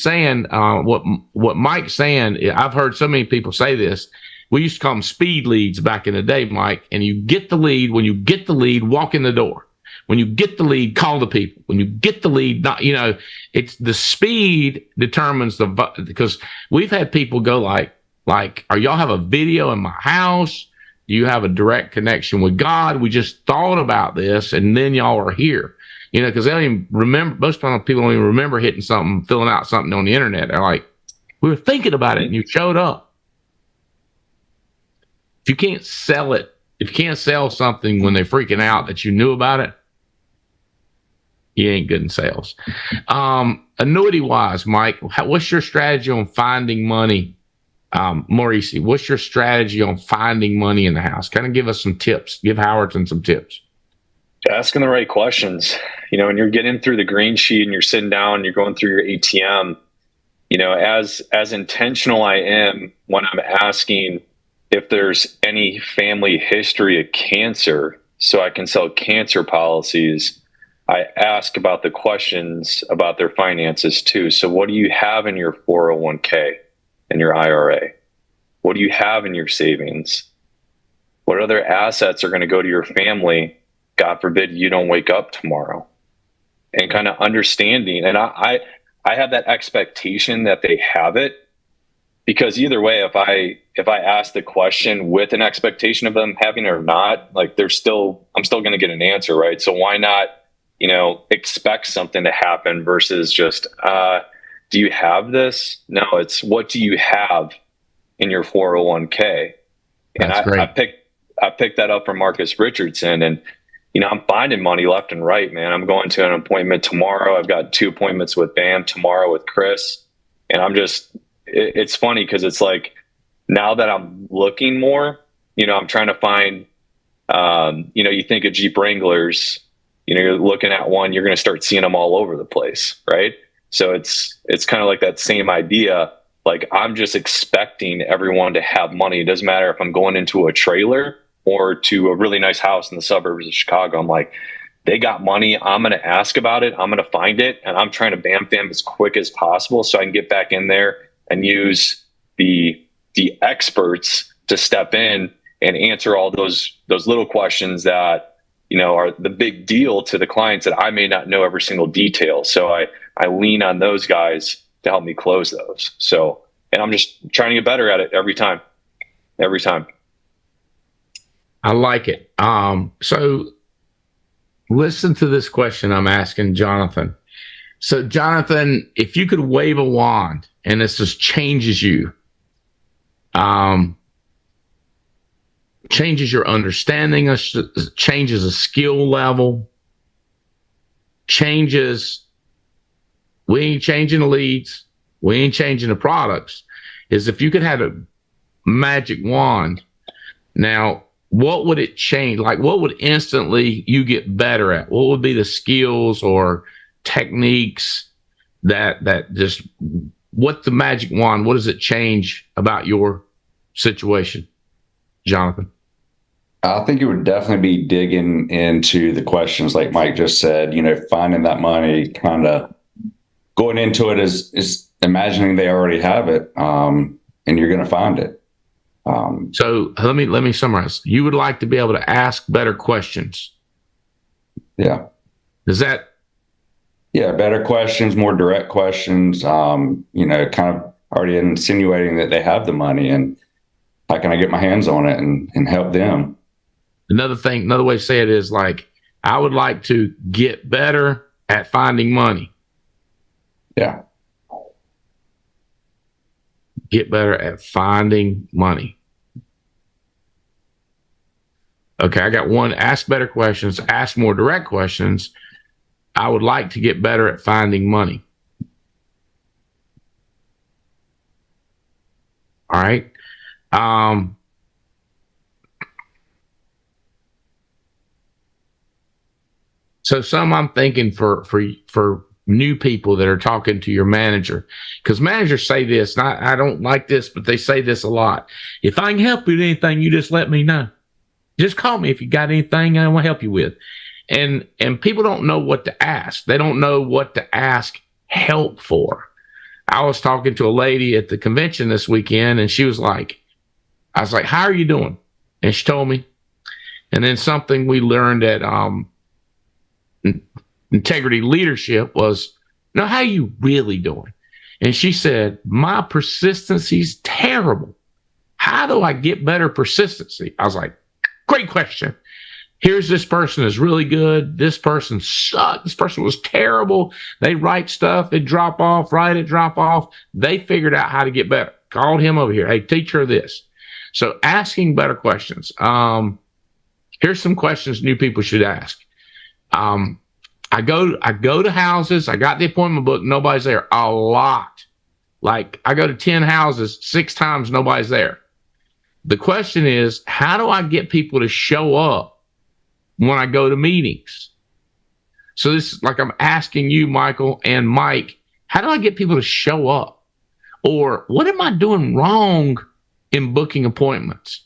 saying, what Mike's saying, I've heard so many people say this. We used to call them speed leads back in the day, Mike. And you get the lead. When you get the lead, walk in the door. When you get the lead, call the people. When you get the lead, it's the speed determines because we've had people go like, are y'all have a video in my house? Do you have a direct connection with God? We just thought about this and then y'all are here, because they don't even remember. Most of the time people don't even remember hitting something, filling out something on the internet. They're like, we were thinking about it and you showed up. If you can't sell it, if you can't sell something when they're freaking out that you knew about it, you ain't good in sales. Annuity wise, Mike, what's your strategy on finding money? Maurice, what's your strategy on finding money in the house? Kind of give us some tips. Give Howerton some tips. Asking the right questions. When you're getting through the green sheet and you're sitting down and you're going through your ATM, as intentional I am when I'm asking if there's any family history of cancer so I can sell cancer policies, I ask about the questions about their finances too. So what do you have in your 401k and your IRA? What do you have in your savings? What other assets are going to go to your family? God forbid you don't wake up tomorrow. And kind of understanding. And I have that expectation that they have it, because either way, if I ask the question with an expectation of them having it or not, like I'm still going to get an answer, right? So why not, expect something to happen versus just, do you have this? No, it's what do you have in your 401k? And I picked that up from Marcus Richardson, and I'm finding money left and right, man. I'm going to an appointment tomorrow. I've got 2 appointments with Bam tomorrow with Chris, and it's funny because it's like now that I'm looking more, I'm trying to find, you think of Jeep Wranglers, you're looking at one, you're going to start seeing them all over the place, right? So it's kind of like that same idea. Like I'm just expecting everyone to have money. It doesn't matter if I'm going into a trailer or to a really nice house in the suburbs of Chicago. I'm like, they got money. I'm going to ask about it. I'm going to find it. And I'm trying to bam as quick as possible so I can get back in there and use the experts to step in and answer all those little questions that, you know, are the big deal to the clients that I may not know every single detail. So I lean on those guys to help me close those. So, and I'm just trying to get better at it every time. I like it. So listen to this question I'm asking Jonathan. So Jonathan, if you could wave a wand and this just changes you, changes your understanding, changes a skill level, changes, we ain't changing the leads, we ain't changing the products, is if you could have a magic wand, now, what would it change? Like, what would instantly you get better at? What would be the skills or techniques that just, what's the magic wand? What does it change about your situation, Jonathan? I think it would definitely be digging into the questions like Mike just said, you know, finding that money, kind of going into it is imagining they already have it, and you're going to find it. So let me summarize. You would like to be able to ask better questions. Yeah. Is that? Yeah. Better questions, more direct questions, you know, kind of already insinuating that they have the money and how can I get my hands on it and help them? Another way to say it is like, I would like to get better at finding money. Yeah. Get better at finding money. Okay, I got one. Ask better questions. Ask more direct questions. I would like to get better at finding money. All right. So some I'm thinking for new people that are talking to your manager, because managers say this, and I don't like this, but they say this a lot. If I can help you with anything, you just let me know. Just call me if you got anything I want to help you with. And people don't know what to ask. They don't know what to ask help for. I was talking to a lady at the convention this weekend, and she was like, I was like, how are you doing? And she told me. And then something we learned at Integrity Leadership was, no, how you really doing? And she said, my persistency's terrible. How do I get better persistency? I was like, great question. Here's this person is really good. This person sucked. This person was terrible. They write stuff, they drop off, write it, drop off. They figured out how to get better. Called him over here. Hey, teach her this. So asking better questions. Here's some questions new people should ask. I go to houses. I got the appointment book. Nobody's there. A lot. Like I go to 10 houses, 6 times nobody's there. The question is, how do I get people to show up when I go to meetings? So this is like I'm asking you, Michael and Mike, how do I get people to show up? Or what am I doing wrong in booking appointments?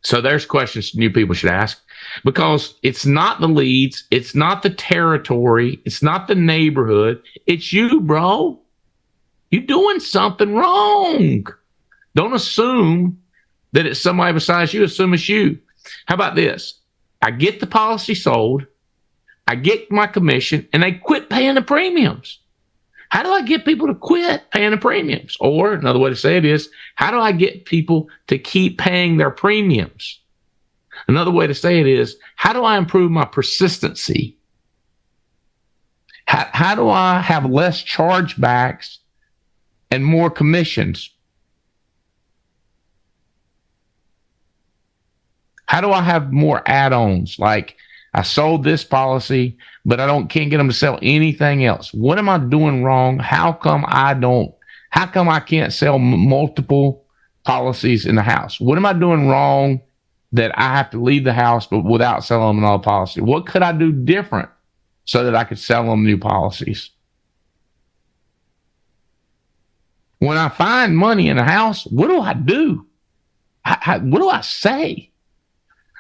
So there's questions new people should ask, because it's not the leads, it's not the territory, it's not the neighborhood, it's you, bro. You're doing something wrong. Don't assume that it's somebody besides you. Assume it's you. How about this? I get the policy sold, I get my commission, and they quit paying the premiums. How do I get people to quit paying the premiums? Or another way to say it is, how do I get people to keep paying their premiums? Another way to say it is, how do I improve my persistency? How do I have less chargebacks and more commissions? How do I have more add-ons? Like I sold this policy, but can't get them to sell anything else. What am I doing wrong? How come I can't sell multiple policies in the house? What am I doing wrong that I have to leave the house but without selling them another policy? What could I do different so that I could sell them new policies? When I find money in the house, what do I do? What do I say?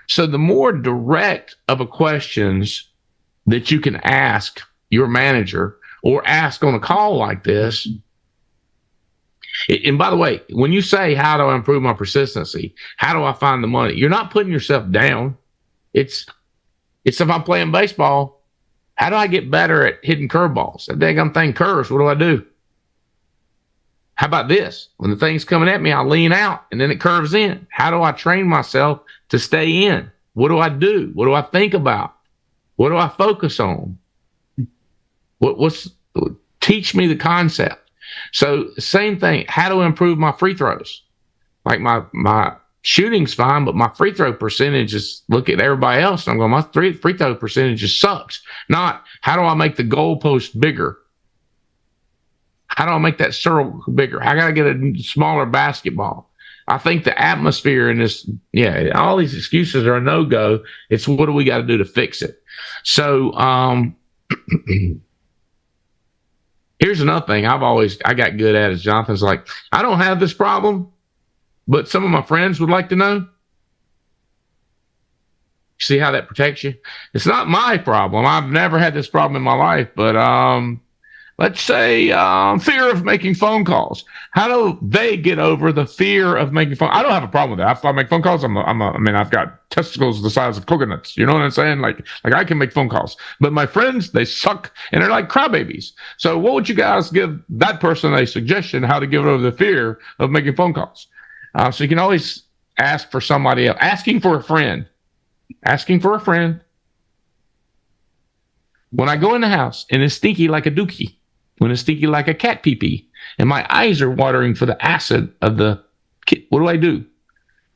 So the more direct of a questions that you can ask your manager or ask on a call like this, And by the way, when you say, how do I improve my persistency? How do I find the money? You're not putting yourself down. It's if I'm playing baseball, how do I get better at hitting curveballs? That daggum thing curves. What do I do? How about this? When the thing's coming at me, I lean out and then it curves in. How do I train myself to stay in? What do I do? What do I think about? What do I focus on? Teach me the concept. So same thing. How to improve my free throws? Like my shooting's fine, but my free throw percentage is, look at everybody else. I'm going, my free throw percentage just sucks. Not how do I make the goalpost bigger? How do I make that circle bigger? I got to get a smaller basketball. I think the atmosphere in this, all these excuses are a no-go. It's what do we got to do to fix it? So, here's another thing I got good at is Jonathan's like, I don't have this problem, but some of my friends would like to know. See how that protects you? It's not my problem. I've never had this problem in my life, but let's say fear of making phone calls. How do they get over the fear of making phone? I don't have a problem with that. If I make phone calls, I've got testicles the size of coconuts. You know what I'm saying? Like I can make phone calls. But my friends, they suck and they're like crybabies. So what would you guys give that person a suggestion how to get over the fear of making phone calls? So you can always ask for somebody else. Asking for a friend. When I go in the house and it's stinky like a dookie, when it's stinky like a cat pee-pee, and my eyes are watering for the acid of the kid, what do I do?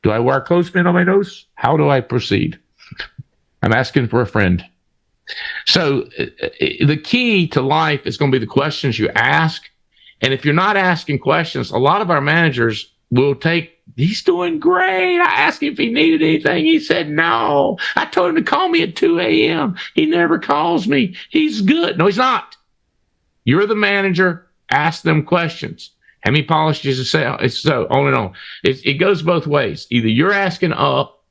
Do I wear a clothespin on my nose? How do I proceed? I'm asking for a friend. So the key to life is going to be the questions you ask. And if you're not asking questions, a lot of our managers will take, he's doing great. I asked him if he needed anything. He said no. I told him to call me at 2 a.m. He never calls me. He's good. No, he's not. You're the manager. Ask them questions. How many policies to sell? It's so on and on. It goes both ways. Either you're asking up.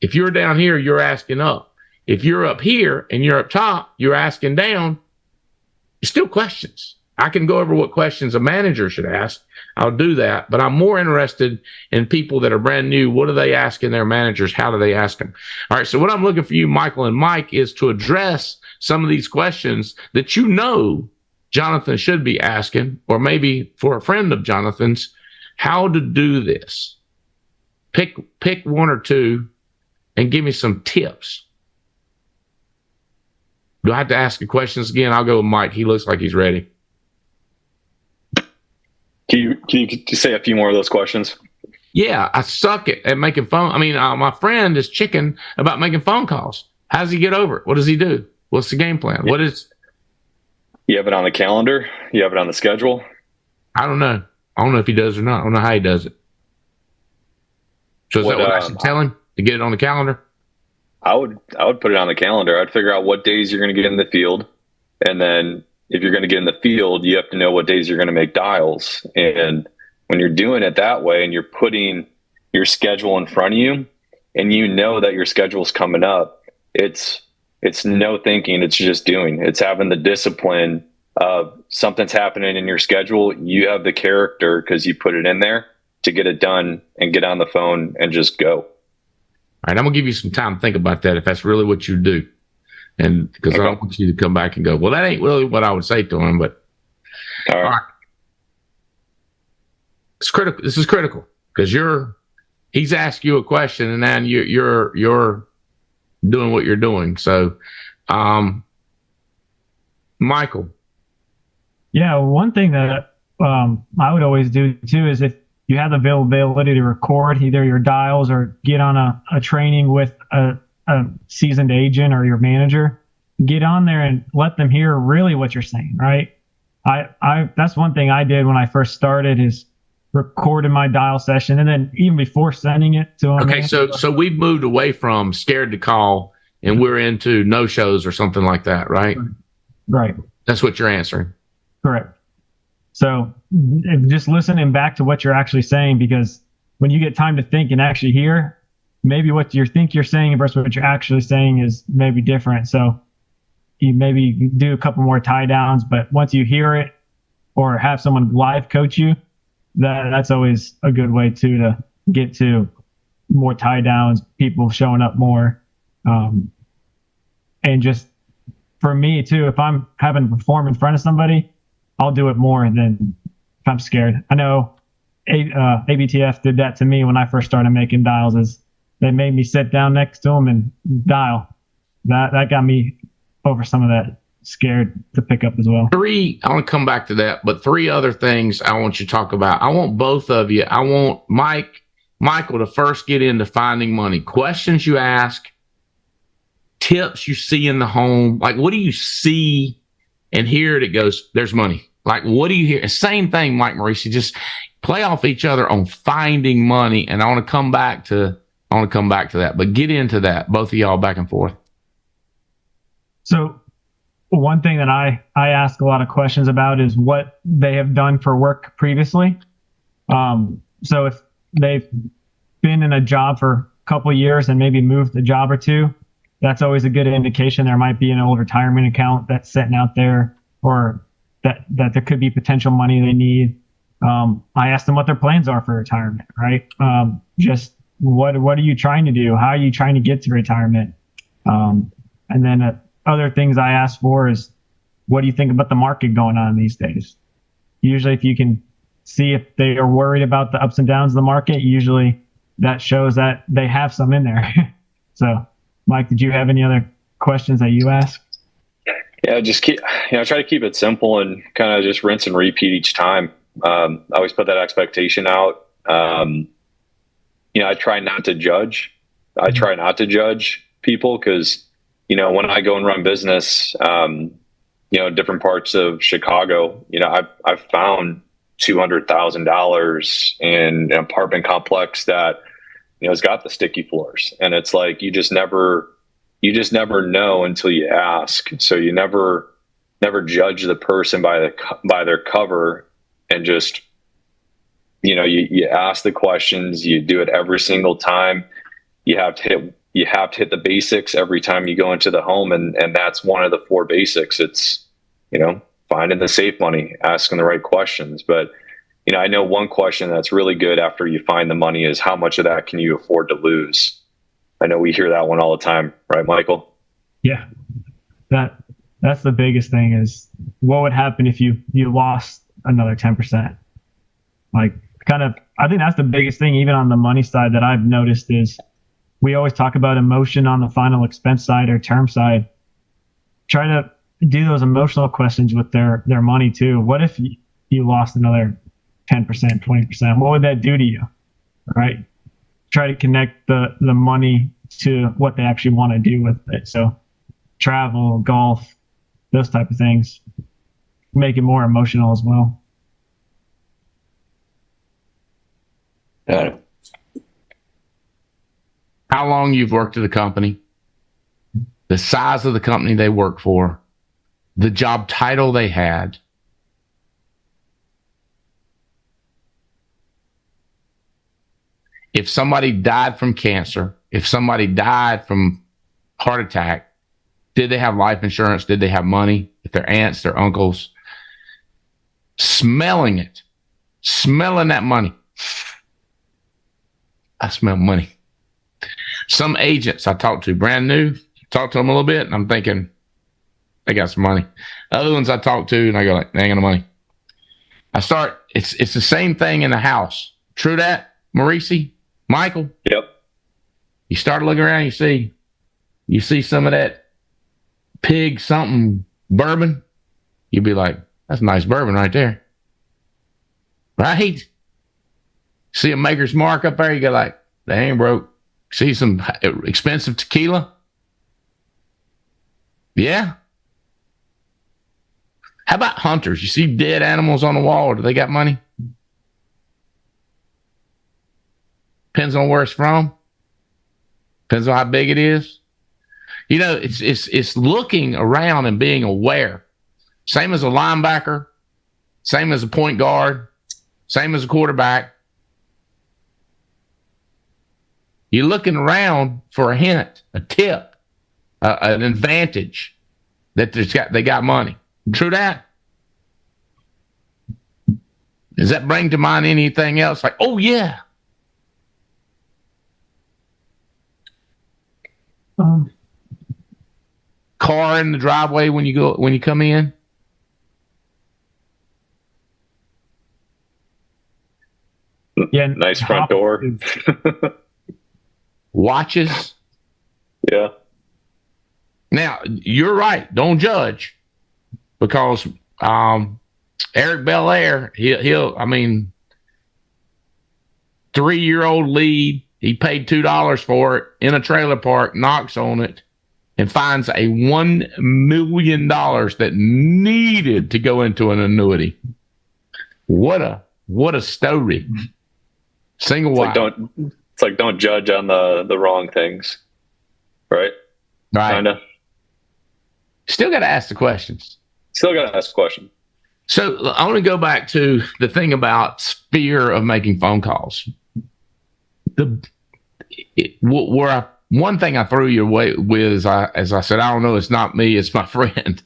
If you're down here, you're asking up. If you're up here and you're up top, you're asking down. It's still questions. I can go over what questions a manager should ask. I'll do that. But I'm more interested in people that are brand new. What are they asking their managers? How do they ask them? All right. So what I'm looking for you, Michael and Mike, is to address some of these questions that Jonathan should be asking, or maybe for a friend of Jonathan's, how to do this. Pick one or two and give me some tips. Do I have to ask the questions again? I'll go with Mike. He looks like he's ready. Can you say a few more of those questions? Yeah, I suck at making phone. My friend is chicken about making phone calls. How does he get over it? What does he do? What's the game plan? What is? You have it on the calendar? You have it on the schedule? I don't know. I don't know if he does or not. I don't know how he does it. So is that what I should tell him to get it on the calendar? I would put it on the calendar. I'd figure out what days you're going to get in the field, and then if you're going to get in the field, you have to know what days you're going to make dials. And when you're doing it that way and you're putting your schedule in front of you and you know that your schedule's coming up, it's no thinking, it's just doing. It's having the discipline of something's happening in your schedule. You have the character because you put it in there to get it done and get on the phone and just go. All right, I'm going to give you some time to think about that if that's really what you do. And because I don't want you to come back and go, well, that ain't really what I would say to him, but all right. It's critical. This is critical because he's asked you a question and then you're doing what you're doing. So, Michael. Yeah. One thing that, I would always do too, is if you have the availability to record either your dials or get on a training with a seasoned agent or your manager, get on there and let them hear really what you're saying. Right. I that's one thing I did when I first started is recorded my dial session. And then even before sending it to them. Okay. So we've moved away from scared to call and we're into no shows or something like that. Right. Right. That's what you're answering. Correct. So just listening back to what you're actually saying, because when you get time to think and actually hear, maybe what you think you're saying versus what you're actually saying is maybe different. So you maybe do a couple more tie downs, but once you hear it or have someone live coach you, that's always a good way too to get to more tie downs, people showing up more. And just for me too, if I'm having to perform in front of somebody, I'll do it more than if I'm scared. I know ABTF did that to me when I first started making dials. Is they made me sit down next to them and dial. That got me over some of that scared to pick up as well. I want to come back to that, but 3 other things I want you to talk about. I want both of you. I want Michael to first get into finding money. Questions you ask, tips you see in the home. Like, what do you see and hear that goes, there's money? Like, what do you hear? Same thing, Mike Maurice. Just play off each other on finding money. And I want to come back to that, but get into that, both of y'all, back and forth. So one thing that I ask a lot of questions about is what they have done for work previously. So if they've been in a job for a couple of years and maybe moved a job or two, that's always a good indication there might be an old retirement account that's sitting out there, or that there could be potential money they need. I ask them what their plans are for retirement, right? Just what are you trying to do? How are you trying to get to retirement? And then other things I ask for is, what do you think about the market going on these days? Usually if you can see if they are worried about the ups and downs of the market, usually that shows that they have some in there. So, Mike, did you have any other questions that you asked? Yeah, just try to keep it simple and kind of just rinse and repeat each time. I always put that expectation out. I try not to judge. I try not to judge people because, when I go and run business, different parts of Chicago, I've found $200,000 in an apartment complex that, has got the sticky floors, and it's like, you just never know until you ask. So you never judge the person by their cover, and just, you ask the questions, you do it every single time. You have to hit the basics every time you go into the home. And that's one of the 4 basics. It's, finding the safe money, asking the right questions. But, I know one question that's really good after you find the money is, how much of that can you afford to lose? I know we hear that one all the time, right, Michael? Yeah, that's the biggest thing is, what would happen if you lost another 10%? Like, I think that's the biggest thing, even on the money side, that I've noticed is, we always talk about emotion on the final expense side or term side. Try to do those emotional questions with their money too. What if you lost another 10%, 20%? What would that do to you? Right? Try to connect the money to what they actually want to do with it. So travel, golf, those type of things. Make it more emotional as well. Got it. How long you've worked at the company, the size of the company they work for, the job title they had. If somebody died from cancer, if somebody died from heart attack, did they have life insurance? Did they have money? If their aunts, their uncles, smelling that money. I smell money. Some agents I talked to, brand new, talked to them a little bit, and I'm thinking, they got some money. Other ones I talk to, and I go like, they ain't got no money. It's the same thing in the house. True that, Maurice? Michael? Yep. You start looking around, you see some of that pig something bourbon, you'd be like, that's nice bourbon right there. Right? See a Maker's Mark up there, you go like, they ain't broke. See some expensive tequila? Yeah. How about hunters? You see dead animals on the wall, do they got money? Depends on where it's from. Depends on how big it is. It's looking around and being aware. Same as a linebacker, same as a point guard, same as a quarterback. You're looking around for a hint, a tip, an advantage that they got money. True that? Does that bring to mind anything else? Like, oh yeah. Car in the driveway when you come in. Yeah. Nice front door. Watches. Yeah. Now you're right. Don't judge, because Eric Belair, he'll 3-year-old lead. He paid $2 for it in a trailer park, knocks on it, and finds a $1 million that needed to go into an annuity. What a story. Single wide. It's like don't judge on the wrong things. Right? Right. Kinda. Still got to ask the questions. Still got to ask a question. So I want to go back to the thing about fear of making phone calls. One thing I threw your way with, as I said, I don't know, it's not me, it's my friend.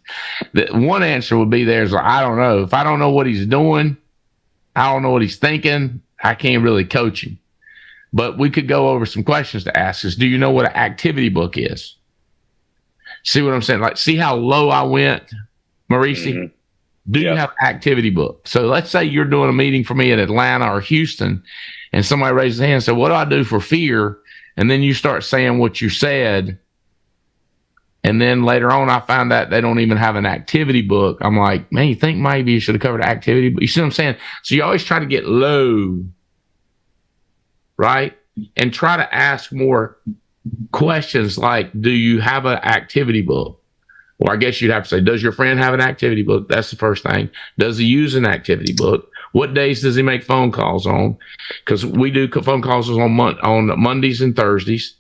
The one answer would be there's, I don't know. If I don't know what he's doing, I don't know what he's thinking, I can't really coach him. But we could go over some questions to ask us. Do you know what an activity book is? See what I'm saying? Like, see how low I went, Maurice? Mm-hmm. Do you have an activity book? So let's say you're doing a meeting for me at Atlanta or Houston, and somebody raises their hand and says, what do I do for fear? And then you start saying what you said. And then later on, I find out they don't even have an activity book. I'm like, man, you think maybe you should have covered activity book? You see what I'm saying? So you always try to get low, right? And try to ask more questions like, do you have an activity book? Or I guess you'd have to say, does your friend have an activity book? That's the first thing. Does he use an activity book? What days does he make phone calls on? Because we do phone calls on Mondays and Thursdays.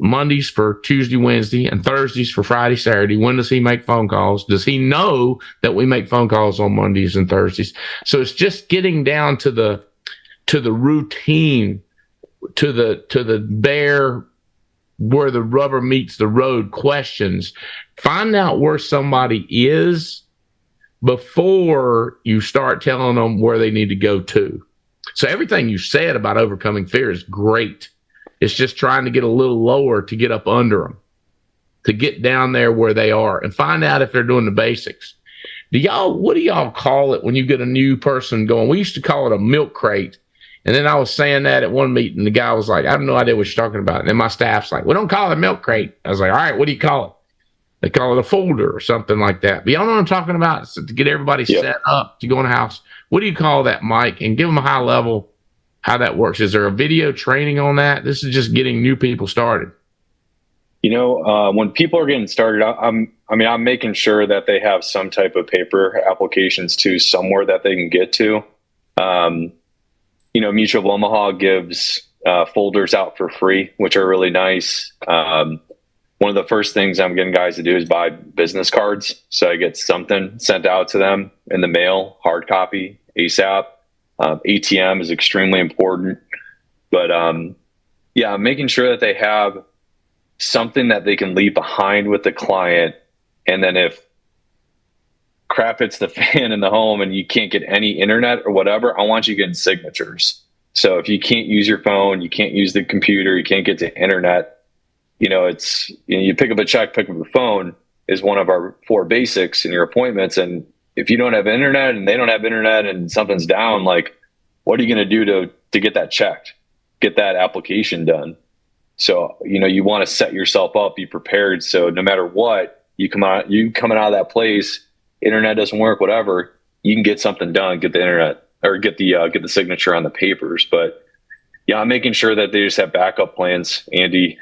Mondays for Tuesday, Wednesday, and Thursdays for Friday, Saturday. When does he make phone calls? Does he know that we make phone calls on Mondays and Thursdays? So it's just getting down to the routine, to the bare, where the rubber meets the road questions. Find out where somebody is before you start telling them where they need to go to. So everything you said about overcoming fear is great. It's just trying to get a little lower to get up under them, to get down there where they are and find out if they're doing the basics. What do y'all call it when you get a new person going? We used to call it a milk crate. And then I was saying that at one meeting, the guy was like, I have no idea what you're talking about. And then my staff's like, we don't call it a milk crate. I was like, all right, what do you call it? They call it a folder or something like that. But y'all know what I'm talking about? It's to get everybody set up to go in the house. What do you call that, Mike? And give them a high level how that works. Is there a video training on that? This is just getting new people started. When people are getting started, I'm making sure that they have some type of paper applications too, somewhere that they can get to. Mutual of Omaha gives folders out for free, which are really nice. One of the first things I'm getting guys to do is buy business cards. So I get something sent out to them in the mail, hard copy, ASAP. ATM is extremely important. But making sure that they have something that they can leave behind with the client. And then if crap hits the fan in the home and you can't get any internet or whatever, I want you getting signatures. So if you can't use your phone, you can't use the computer, you can't get to internet, you pick up a check, pick up the phone is one of our 4 basics in your appointments. And if you don't have internet and they don't have internet and something's down, like, what are you going to do to get that checked, get that application done? So, you want to set yourself up, be prepared. So no matter what, you coming out of that place, internet doesn't work, whatever, you can get something done, get the internet or get the signature on the papers. But I'm making sure that they just have backup plans, Andy.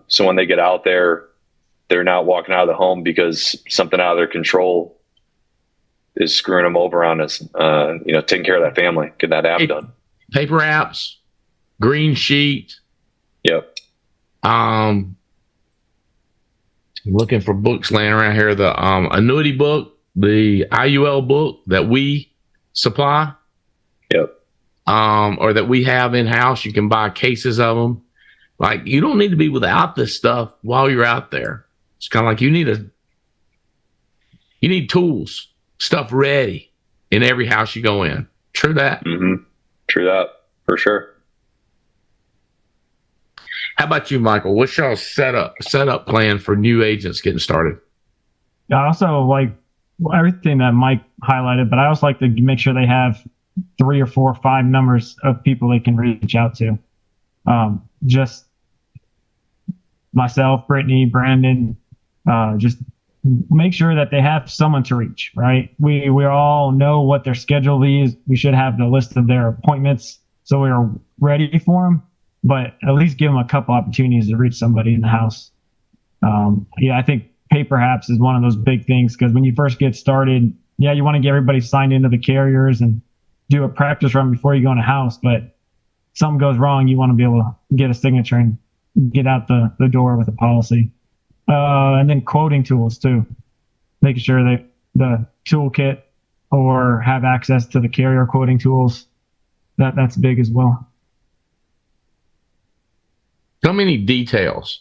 So when they get out there, they're not walking out of the home because something out of their control is screwing them over on us, taking care of that family, get that app done. Paper apps, green sheet. Yep. Looking for books laying around here. The annuity book, the IUL book that we supply. Yep. Or that we have in house. You can buy cases of them. Like, you don't need to be without this stuff while you're out there. It's kind of like you need tools, stuff ready. in every house you go in. True that? Mm-hmm. True that, for sure. How about you, Michael? What's y'all's setup plan for new agents getting started? I also like everything that Mike highlighted, but I also like to make sure they have 3 or 4 or 5 numbers of people they can reach out to. Just myself, Brittany, Brandon, just make sure that they have someone to reach, right? We all know what their schedule is. We should have the list of their appointments so we are ready for them, but at least give them a couple opportunities to reach somebody in the house. I think pay perhaps is one of those big things, because when you first get started, you want to get everybody signed into the carriers and do a practice run before you go in a house, but something goes wrong, you want to be able to get a signature and get out the door with a policy. And then quoting tools too, making sure that the toolkit or have access to the carrier quoting tools, that's big as well. So many details.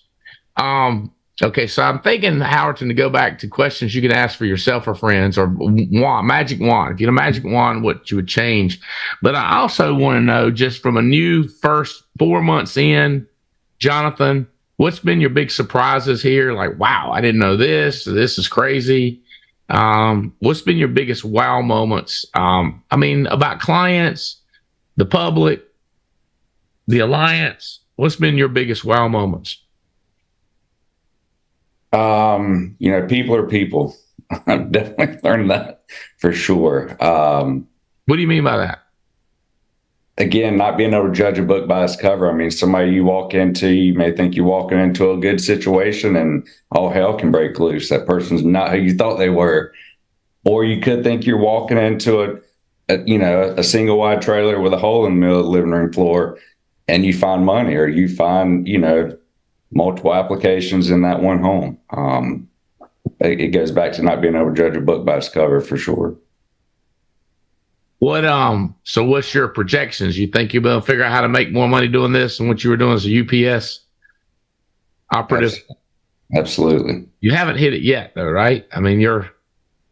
Okay, so I'm thinking, Howerton, to go back to questions you can ask for yourself or friends, or magic wand. If you had a magic wand, what you would change. But I also want to know, just from a new first 4 months in, Jonathan, what's been your big surprises here? Like, wow, I didn't know this. This is crazy. What's been your biggest wow moments? About clients, the public, the alliance. What's been your biggest wow moments? People are people. I've definitely learned that for sure. What do you mean by that? Again, not being able to judge a book by its cover. I mean, somebody you walk into, you may think you're walking into a good situation and all hell can break loose. That person's not who you thought they were. Or you could think you're walking into a single wide trailer with a hole in the middle of the living room floor, and you find money, or you find, multiple applications in that one home. It goes back to not being able to judge a book by its cover for sure. So what's your projections? You think you'll be able to figure out how to make more money doing this than what you were doing as a UPS operative? Absolutely. You haven't hit it yet though, right? I mean, you're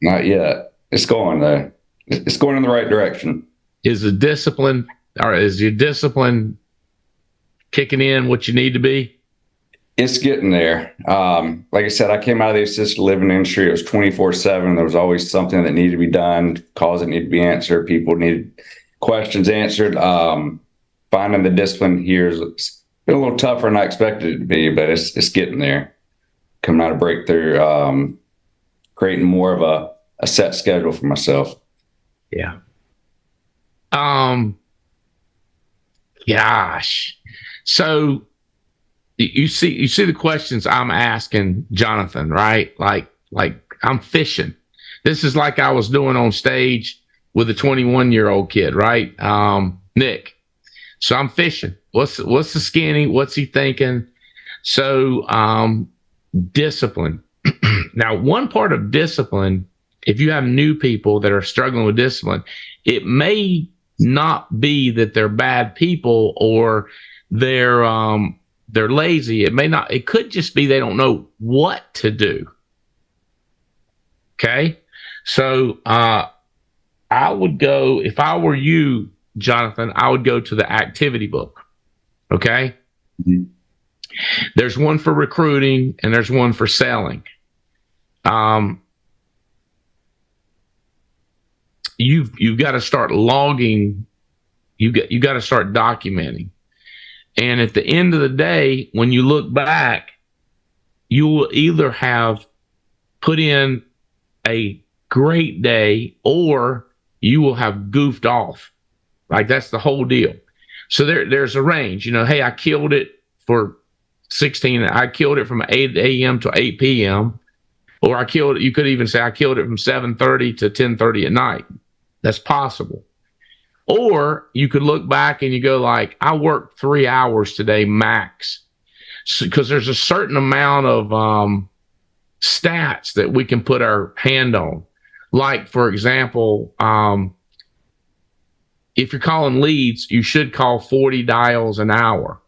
not yet. It's going though. It's going in the right direction. Is your discipline kicking in what you need to be? It's getting there. Like I said, I came out of the assisted living industry. It was 24/7. There was always something that needed to be done, calls that needed to be answered, people needed questions answered. Finding the discipline here has been a little tougher than I expected it to be, but it's getting there. Coming out of breakthrough, creating more of a set schedule for myself. Yeah. Gosh. So you see the questions I'm asking Jonathan, right? Like I'm fishing. This is like I was doing on stage with a 21-year-old kid, right? Nick. So I'm fishing. What's the skinny? What's he thinking? So discipline. Now, one part of discipline, if you have new people that are struggling with discipline, it may not be that they're bad people or they're lazy. It could just be they don't know what to do. Okay. So I would go, if I were you, Jonathan, I would go to the activity book. Okay. Mm-hmm. There's one for recruiting and there's one for selling. You've got to start logging. You got to start documenting. And at the end of the day, when you look back, you will either have put in a great day or you will have goofed off. Like, that's the whole deal. So there's a range, hey, I killed it for 16. I killed it from 8 a.m. to 8 p.m. Or you could even say I killed it from 7:30 to 10:30 at night. That's possible. Or you could look back and you go like, I worked 3 hours today max. Because there's a certain amount of stats that we can put our hand on. Like, for example, if you're calling leads, you should call 40 dials an hour.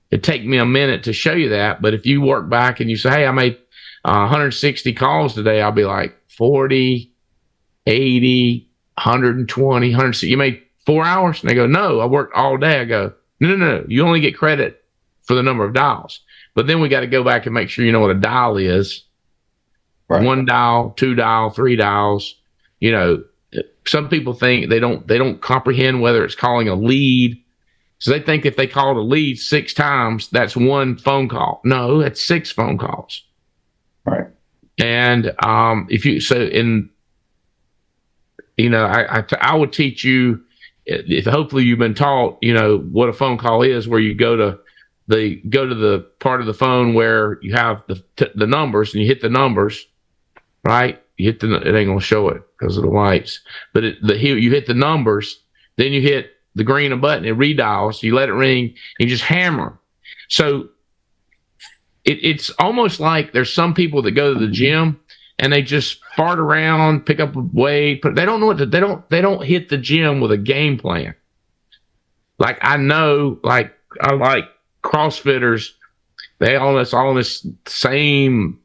It'd take me a minute to show you that. But if you work back and you say, hey, I made 160 calls today, I'll be like 40, 80, 120, 100. You made 4 hours? And they go, no, I worked all day. I go, no. You only get credit for the number of dials. But then we got to go back and make sure you know what a dial is. Right. 1 dial, 2 dial, 3 dials. You know, some people think they don't comprehend whether it's calling a lead. So they think if they called a lead 6 times, that's 1 phone call. No, that's 6 phone calls. Right. And I would teach you, if hopefully you've been taught, you know, what a phone call is, where you go to the part of the phone where you have the numbers, and you hit the numbers, right? You hit it ain't gonna show it because of the lights, but you hit the numbers, then you hit the green button, it redials, you let it ring, and you just hammer. So it's almost like there's some people that go to the gym and they just fart around, pick up a weight, but they don't know they don't hit the gym with a game plan. Like I like CrossFitters, they all this same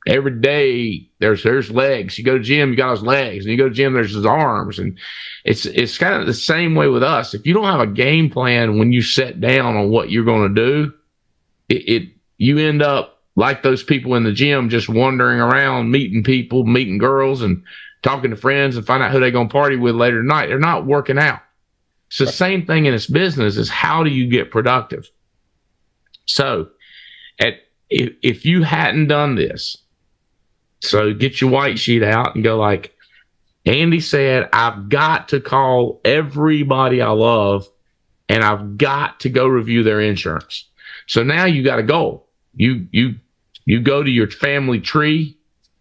every day. There's legs. You go to gym, you got his legs, and you go to gym, there's his arms, and it's kind of the same way with us. If you don't have a game plan when you sit down on what you're going to do, you end up like those people in the gym, just wandering around, meeting people, meeting girls, and talking to friends, and find out who they're going to party with later tonight. They're not working out. It's the same thing in this business. Is how do you get productive? So, if you hadn't done this, so get your white sheet out and go like, Andy said, I've got to call everybody I love, and I've got to go review their insurance. So now you got a goal. You go to your family tree,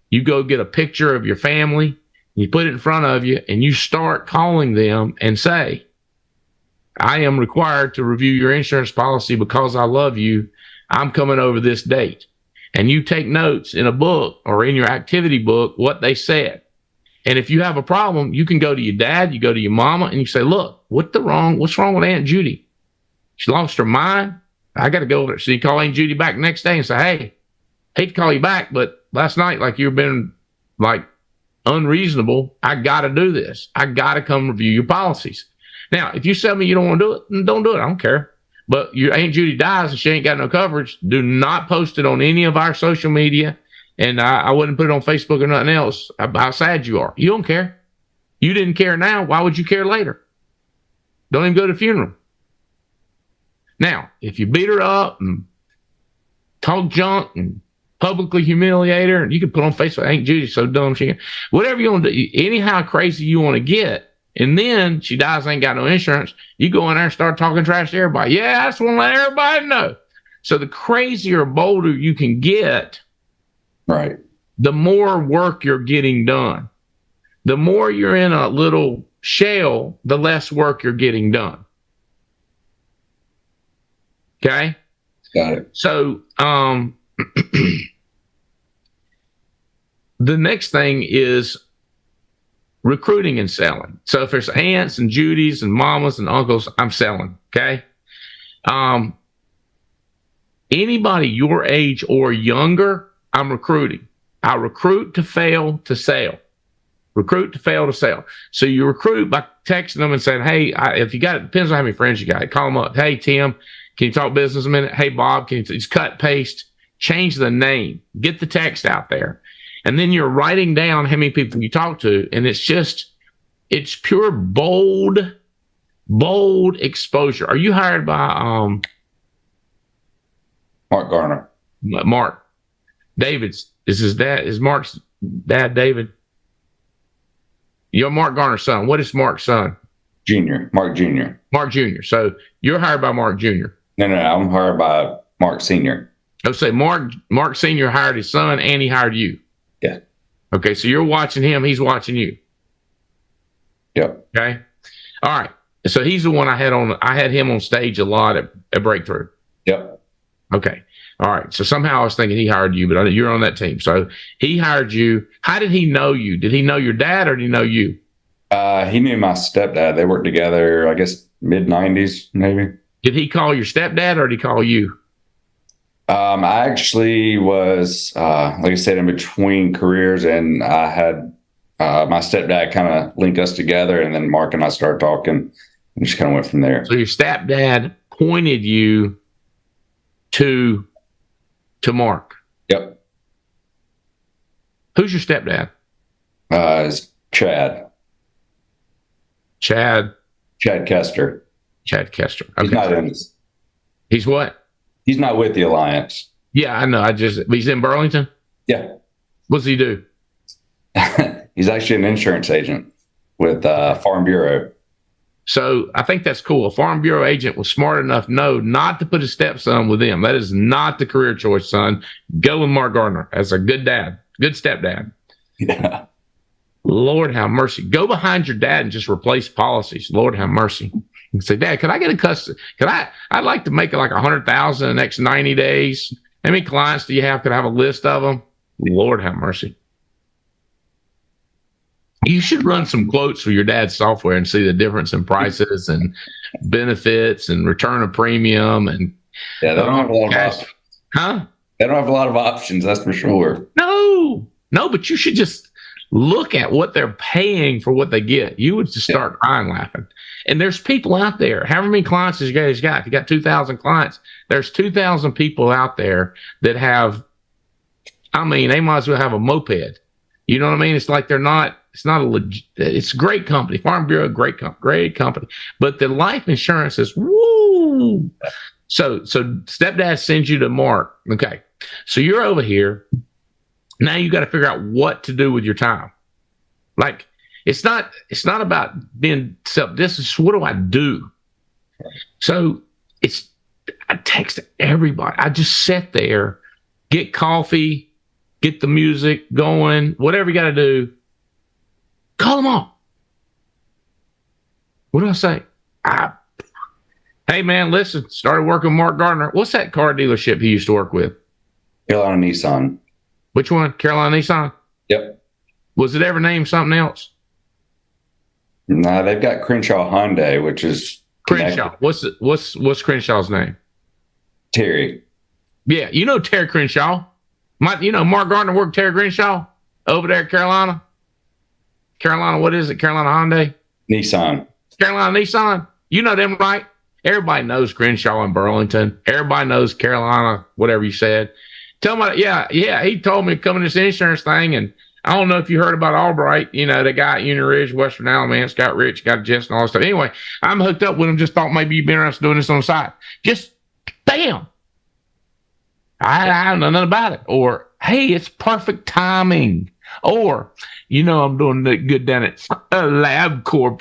you go get a picture of your family, you put it in front of you, and you start calling them and say, I am required to review your insurance policy because I love you. I'm coming over this date. And you take notes in a book or in your activity book what they said. And if you have a problem, you can go to your dad, you go to your mama, and you say, look, what's wrong with Aunt Judy? She lost her mind. I got to go over there. So you call Aunt Judy back the next day and say, hey, hate to call you back, but last night, like you've been like unreasonable. I got to do this. I got to come review your policies. Now, if you tell me you don't want to do it, then don't do it. I don't care. But your Aunt Judy dies and she ain't got no coverage. Do not post it on any of our social media. And I wouldn't put it on Facebook or nothing else. How sad you are. You don't care. You didn't care now. Why would you care later? Don't even go to the funeral. Now, if you beat her up and talk junk and publicly humiliate her, and you can put on Facebook, Aunt Judy's so dumb, she can, whatever you want to do, anyhow crazy you want to get, and then she dies, ain't got no insurance, you go in there and start talking trash to everybody. Yeah, I just want to let everybody know. So the crazier, bolder you can get, right, the more work you're getting done. The more you're in a little shell, the less work you're getting done. Okay? Got it. So, the next thing is recruiting and selling. So if there's aunts and Judys and mamas and uncles, I'm selling. Okay. Anybody your age or younger, I'm recruiting. I recruit to fail to sell. Recruit to fail to sell. So you recruit by texting them and saying, hey, if you got it, depends on how many friends you got. Call them up. Hey, Tim, can you talk business a minute? Hey, Bob, can you just cut, paste, change the name, get the text out there. And then you're writing down how many people you talk to. And it's pure bold exposure. Are you hired by Mark Garner? Mark. David's is his dad. Is Mark's dad David? You're Mark Garner's son. What is Mark's son? Junior. Mark Jr. Mark Jr. So you're hired by Mark Jr. No, I'm hired by Mark Sr. I'll say Mark Sr. hired his son and he hired you. Yeah. Okay, so you're watching him, he's watching you. Yep. Okay. All right. So he's the one I had him on stage a lot at Breakthrough. Yep. Okay. All right. So somehow I was thinking he hired you, but you're on that team. So he hired you. How did he know you? Did he know your dad or did he know you? He knew my stepdad. They worked together, I guess, mid-90s, maybe. Did he call your stepdad or did he call you? I actually was, like I said, in between careers, and I had My stepdad kind of linked us together, and then Mark and I started talking and just kind of went from there. So your stepdad pointed you to Mark. Yep. Who's your stepdad? It's Chad Kester. Chad Kester. He's not in. He's what? He's not with the Alliance. Yeah, I know. He's in Burlington. Yeah. What's he do? He's actually an insurance agent with Farm Bureau. So I think that's cool. A Farm Bureau agent was smart enough not to put his stepson with him. That is not the career choice, son. Go with Mark Gardner as a good dad, good stepdad. Yeah. Lord have mercy. Go behind your dad and just replace policies. Lord have mercy. You say, Dad, could I get a custody? I'd like to make it like 100,000 in the next 90 days. How many clients do you have? Could I have a list of them? Lord have mercy. You should run some quotes for your dad's software and see the difference in prices and benefits and return of premium. And Yeah, they don't have a lot of options. Huh? They don't have a lot of options, that's for sure. No, but you should just look at what they're paying for what they get. You would just start crying laughing. And there's people out there. However many clients you guys got? If you got 2,000 clients, there's 2,000 people out there that have, they might as well have a moped. You know what I mean? It's like it's not a legit, it's a great company. Farm Bureau, great company. But the life insurance is, woo. So stepdad sends you to Mark. Okay. So you're over here. Now you got to figure out what to do with your time. Like, it's not about being self-distance. What do I do? So I text everybody. I just sit there, get coffee, get the music going, whatever you got to do. Call them all. What do I say? Hey, man, listen, started working with Mark Gardner. What's that car dealership he used to work with? Carolina Nissan. Which one? Carolina Nissan? Yep. Was it ever named something else? No, they've got Crenshaw Hyundai, which is Crenshaw. What's Crenshaw's name? Terry. Yeah, you know Terry Crenshaw. Mark Gardner worked Terry Crenshaw over there at Carolina. Carolina, what is it? Carolina Hyundai? Nissan. Carolina Nissan. You know them, right? Everybody knows Crenshaw in Burlington. Everybody knows Carolina, whatever you said. Tell me, yeah. He told me to come in this insurance thing, and I don't know if you heard about Albright. You know, the guy at Union Ridge, Western Alamance, got rich, got Jess and all that stuff. Anyway, I'm hooked up with him. Just thought maybe you'd be interested in doing this on the side. Just bam. I don't know nothing about it. Or, hey, it's perfect timing. Or, I'm doing good down at Laboratory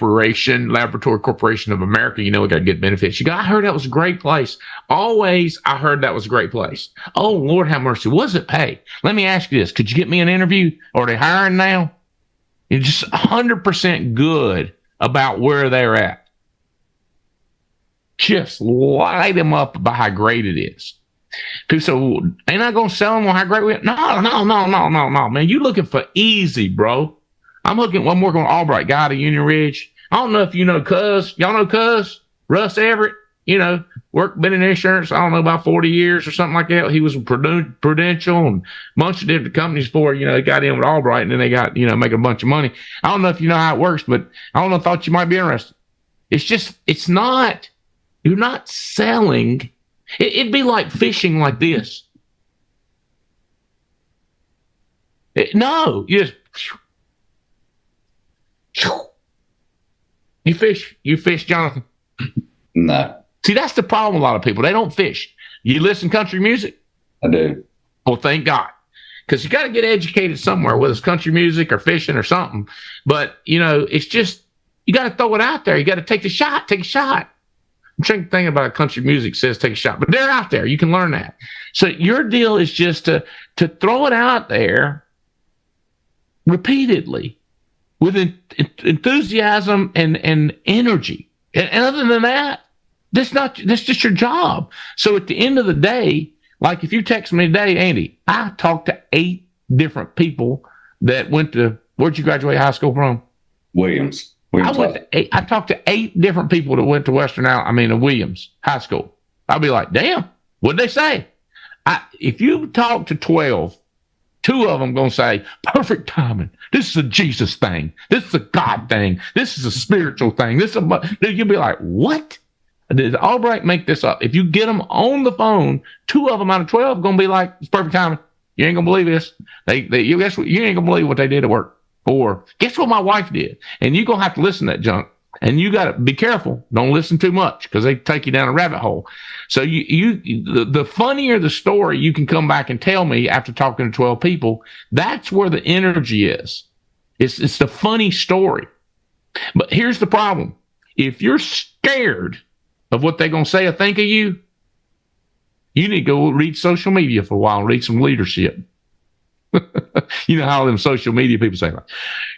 Corporation of America. We got good benefits. I heard that was a great place. Always, I heard that was a great place. Oh, Lord have mercy. What does it pay? Let me ask you this. Could you get me an interview? Are they hiring now? You're just 100% good about where they're at. Just light them up about how great it is. People say, well, ain't I going to sell them on how great we are? No, man. You looking for easy, bro. I'm working with Albright, guy to Union Ridge. I don't know if you know Cuz. Y'all know Cuz? Russ Everett, been in insurance, I don't know, about 40 years or something like that. He was with Prudential and a bunch of different companies before, they got in with Albright, and then they got, making a bunch of money. I don't know if you know how it works, but I thought you might be interested. You're not selling. It'd be like fishing like this. You fish, Jonathan. No. See, that's the problem with a lot of people. They don't fish. You listen to country music? I do. Well, thank God. Because you got to get educated somewhere, whether it's country music or fishing or something. But, it's just, you got to throw it out there. You got to take a shot. I'm trying to think about country music says take a shot, but they're out there. You can learn that. So your deal is just to throw it out there repeatedly with enthusiasm and energy. And other than that, that's just your job. So at the end of the day, like if you text me today, Andy, I talked to 8 different people that where'd you graduate high school from? Williams. I talked to 8 different people that went to Williams High School. I'll be like, damn, what'd they say? If you talk to 12 2 of them going to say, perfect timing. This is a Jesus thing. This is a God thing. This is a spiritual thing. You'll be like, what? Did Albright make this up? If you get them on the phone, 2 of them out of 12 going to be like, it's perfect timing. You ain't going to believe this. You ain't going to believe what they did at work. Or guess what my wife did? And you're going to have to listen to that junk. And you got to be careful. Don't listen too much because they take you down a rabbit hole. So the funnier the story you can come back and tell me after talking to 12 people, that's where the energy is. It's the funny story. But here's the problem. If you're scared of what they're going to say or think of you, you need to go read social media for a while and read some leadership. You know how them social media people say, like,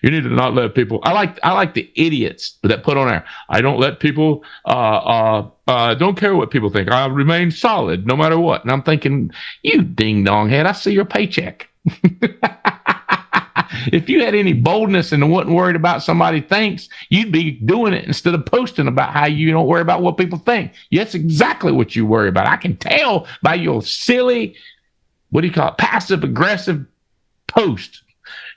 you need to not let people. I like the idiots that put on there. I don't let people. Don't care what people think. I remain solid no matter what. And I'm thinking, you ding dong head. I see your paycheck. If you had any boldness and wasn't worried about somebody thinks, you'd be doing it instead of posting about how you don't worry about what people think. That's exactly what you worry about. I can tell by your silly, what do you call it, passive aggressive post.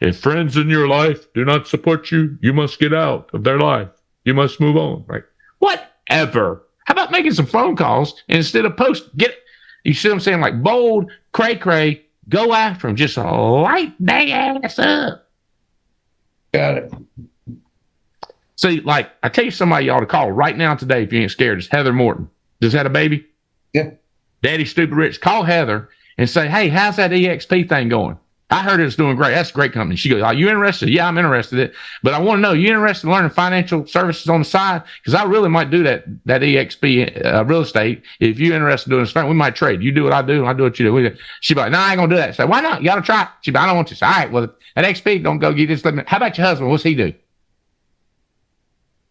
If friends in your life do not support you, you must get out of their life. You must move on. Right? Whatever. How about making some phone calls and instead of post? You see what I'm saying? Like bold, cray, go after them. Just light their ass up. Got it. See, like I tell you, somebody you ought to call right now today if you ain't scared. It's Heather Morton. Just had a baby. Yeah. Daddy Stupid Rich. Call Heather and say, hey, how's that EXP thing going? I heard it's doing great. That's a great company. She goes, are you interested? Yeah, I'm interested in it. But I want to know, you interested in learning financial services on the side? Because I really might do that EXP real estate. If you're interested in doing this, we might trade. You do what I do, I do what you do. She'd be like, no, I ain't going to do that. So why not? You got to try it. She'd be like, I don't want to. Say, all right, well, at XP, don't go. You just let me. How about your husband? What's he do?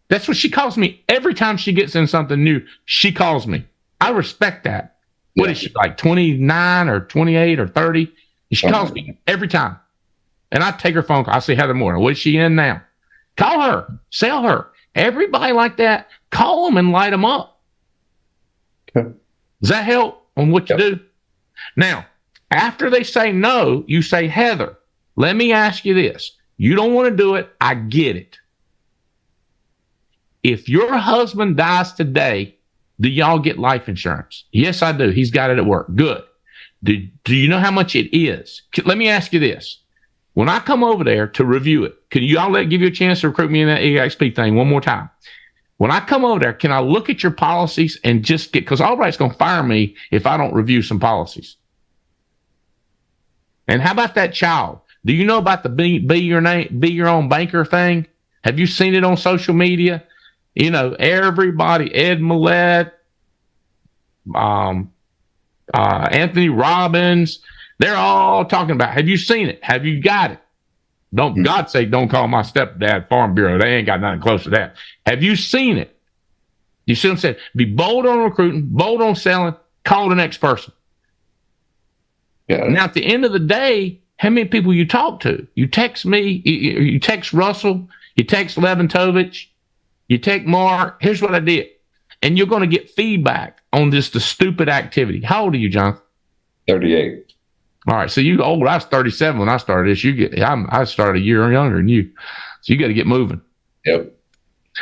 That's what she calls me every time she gets in something new. She calls me. I respect that. What is she, like 29 or 28 or 30? She calls me every time. And I take her phone call. I say, Heather Moore, what is she in now? Call her. Sell her. Everybody like that, call them and light them up. Okay. Does that help on what you do? Now, after they say no, you say, Heather, let me ask you this. You don't want to do it. I get it. If your husband dies today, do y'all get life insurance? Yes, I do. He's got it at work. Good. Do you know how much it is? Let me ask you this. When I come over there to review it, can you all give you a chance to recruit me in that EXP thing one more time? When I come over there, can I look at your policies and just get, because Albright's going to fire me if I don't review some policies. And how about that child? Do you know about the be your own banker thing? Have you seen it on social media? You know, everybody, Ed Millett, Anthony Robbins, they're all talking about, have you seen it? Have you got it? Don't, God's sake, don't call my stepdad Farm Bureau. They ain't got nothing close to that. Have you seen it? You see what I'm saying? Be bold on recruiting, bold on selling, call the next person. Yeah. Now, at the end of the day, how many people you talk to? You text me, you text Russell, you text Leventovich, you text Mark. Here's what I did. And you're going to get feedback on the stupid activity. How old are you, John? 38. All right. So you old. I was 37 when I started this. I started a year younger than you. So you got to get moving. Yep.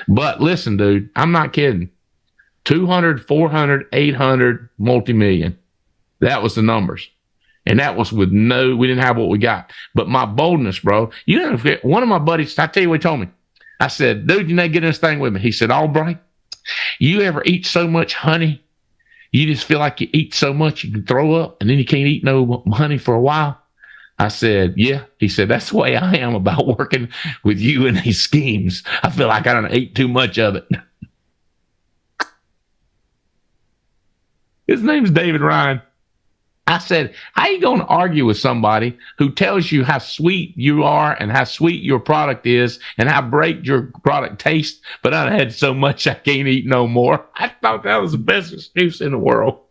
But listen, dude, I'm not kidding. 200, 400, 800, multi-million. That was the numbers. And that was with we didn't have what we got. But my boldness, bro, you don't forget, one of my buddies, I tell you what he told me. I said, dude, you need to get in this thing with me. He said, Albright, you ever eat so much honey, you just feel like you eat so much you can throw up and then you can't eat no honey for a while? I said, yeah. He said, that's the way I am about working with you in these schemes. I feel like I don't eat too much of it. His name's David Ryan. I said, how you going to argue with somebody who tells you how sweet you are and how sweet your product is and how great your product tastes, but I had so much I can't eat no more? I thought that was the best excuse in the world.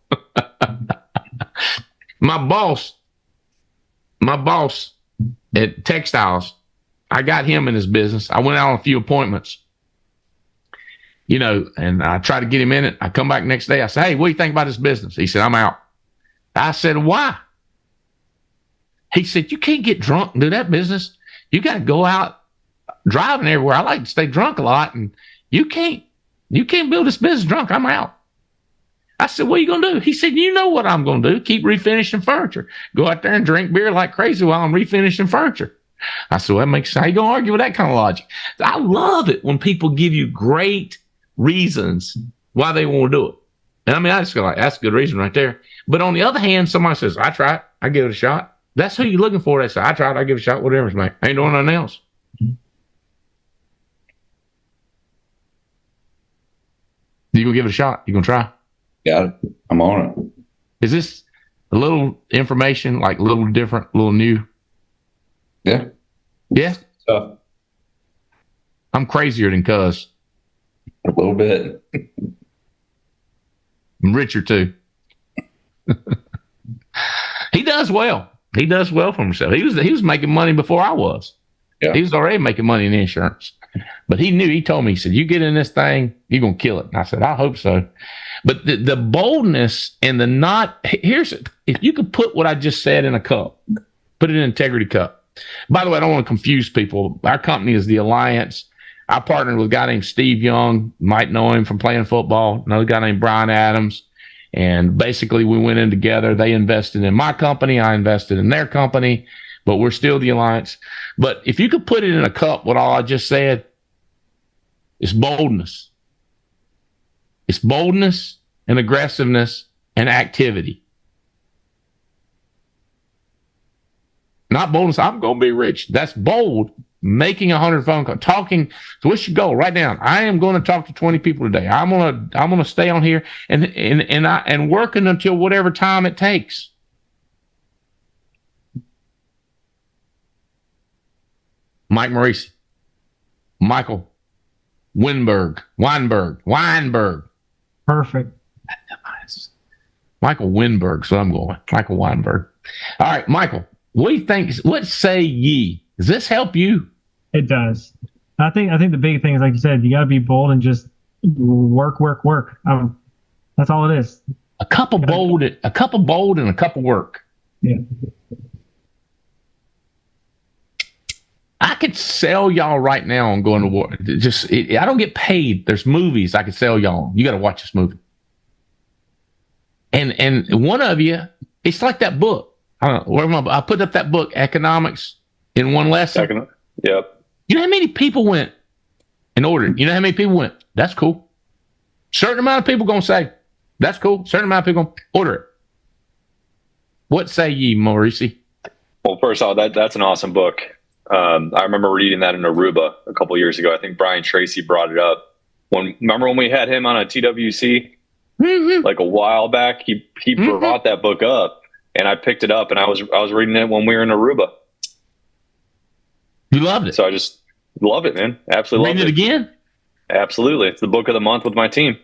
My boss at Textiles, I got him in his business. I went out on a few appointments, you know, and I tried to get him in it. I come back next day. I said, hey, what do you think about this business? He said, I'm out. I said, why? He said, you can't get drunk and do that business. You got to go out driving everywhere. I like to stay drunk a lot, and you can't build this business drunk. I'm out. I said, what are you going to do? He said, you know what I'm going to do. Keep refinishing furniture. Go out there and drink beer like crazy while I'm refinishing furniture. I said, well, that makes sense. How you going to argue with that kind of logic? I love it when people give you great reasons why they want to do it. And I mean, I just feel like that's a good reason right there. But on the other hand, somebody says, I tried. I give it a shot. That's who you're looking for. They say, I tried. I give it a shot. Whatever, mate. I ain't doing nothing else. You gonna give it a shot? You gonna try? Got it. I'm on it. Is this a little information, like a little different, a little new? Yeah. Yeah. So, I'm crazier than Cuz. a little bit. I'm richer too. He does well. He does well for himself. He was making money before I was. Yeah. He was already making money in insurance. But he knew, he told me, he said, you get in this thing, you're going to kill it. And I said, I hope so. But the boldness and the if you could put what I just said in a cup, put it in an integrity cup. By the way, I don't want to confuse people. Our company is the Alliance. I partnered with a guy named Steve Young, might know him from playing football, another guy named Brian Adams. And basically we went in together. They invested in my company. I invested in their company, but we're still the Alliance. But if you could put it in a cup, what all I just said, it's boldness. It's boldness and aggressiveness and activity. Not boldness, I'm going to be rich. That's bold. Making 100 phone calls, talking. So what's your goal? Write down. I am going to talk to 20 people today. I'm gonna stay on here and working until whatever time it takes. Mike Morisi, Michael Weinberg. Perfect. Michael Weinberg. So I'm going. Michael Weinberg. All right, Michael. What do you think? What say ye? Does this help you? It does. I think the big thing is, like you said, you got to be bold and just work. That's all it is. A couple bold, and a couple work. Yeah. I could sell y'all right now on going to war. I don't get paid. There's movies I could sell y'all. You got to watch this movie. And one of you, it's like that book. I don't know. Where am I put up that book, Economics in One Lesson. Yep. You know how many people went and ordered? You know how many people went? That's cool. Certain amount of people going to say, that's cool. Certain amount of people going to order it. What say ye, Morisi? Well, first off, that's an awesome book. I remember reading that in Aruba a couple years ago. I think Brian Tracy brought it up. Remember when we had him on a TWC like a while back? He brought that book up, and I picked it up, and I was reading it when we were in Aruba. You loved it. So I just love it, man. Absolutely. Read it again? Absolutely. It's the book of the month with my team.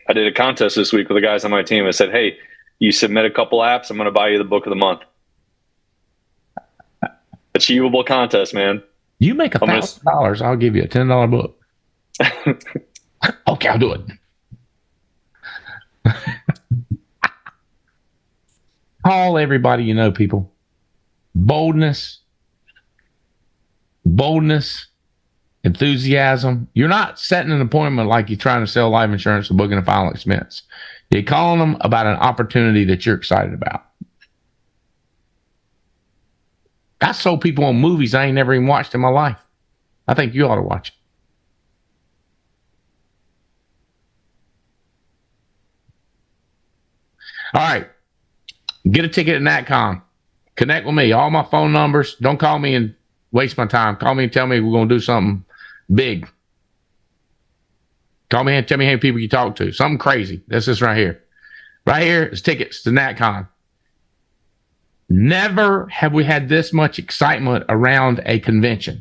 I did a contest this week with the guys on my team. I said, hey, you submit a couple apps, I'm going to buy you the book of the month. Achievable contest, man. You make $1,000, I'll give you a $10 book. Okay, I'll do it. Call everybody you know, people. Boldness, enthusiasm. You're not setting an appointment like you're trying to sell life insurance or booking a final expense. You're calling them about an opportunity that you're excited about. I sold people on movies I ain't never even watched in my life. I think you ought to watch it. All right. Get a ticket at NatCom. Connect with me. All my phone numbers. Don't call me and waste my time. Call me and tell me we're going to do something big. Call me and tell me how many people you talk to. Something crazy. That's this right here. Right here is tickets to NatCon. Never have we had this much excitement around a convention.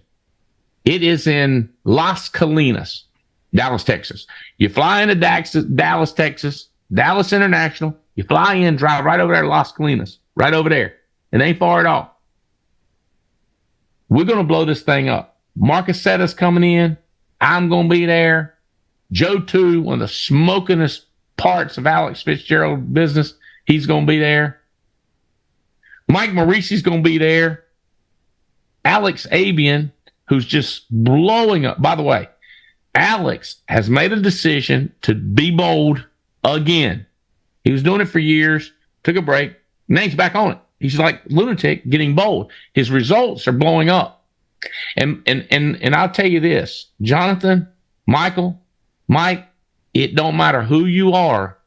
It is in Las Colinas, Dallas, Texas. You fly into Dallas, Texas, Dallas International. You fly in, drive right over there to Las Colinas, right over there. It ain't far at all. We're going to blow this thing up. Marcus Setta's coming in. I'm going to be there. Joe too, one of the smokingest parts of Alex Fitzgerald's business. He's going to be there. Mike Maurici's going to be there. Alex Abian, who's just blowing up. By the way, Alex has made a decision to be bold again. He was doing it for years, took a break, now he's back on it. He's like lunatic, getting bold. His results are blowing up. And I'll tell you this, Jonathan, Michael, Mike, it don't matter who you are.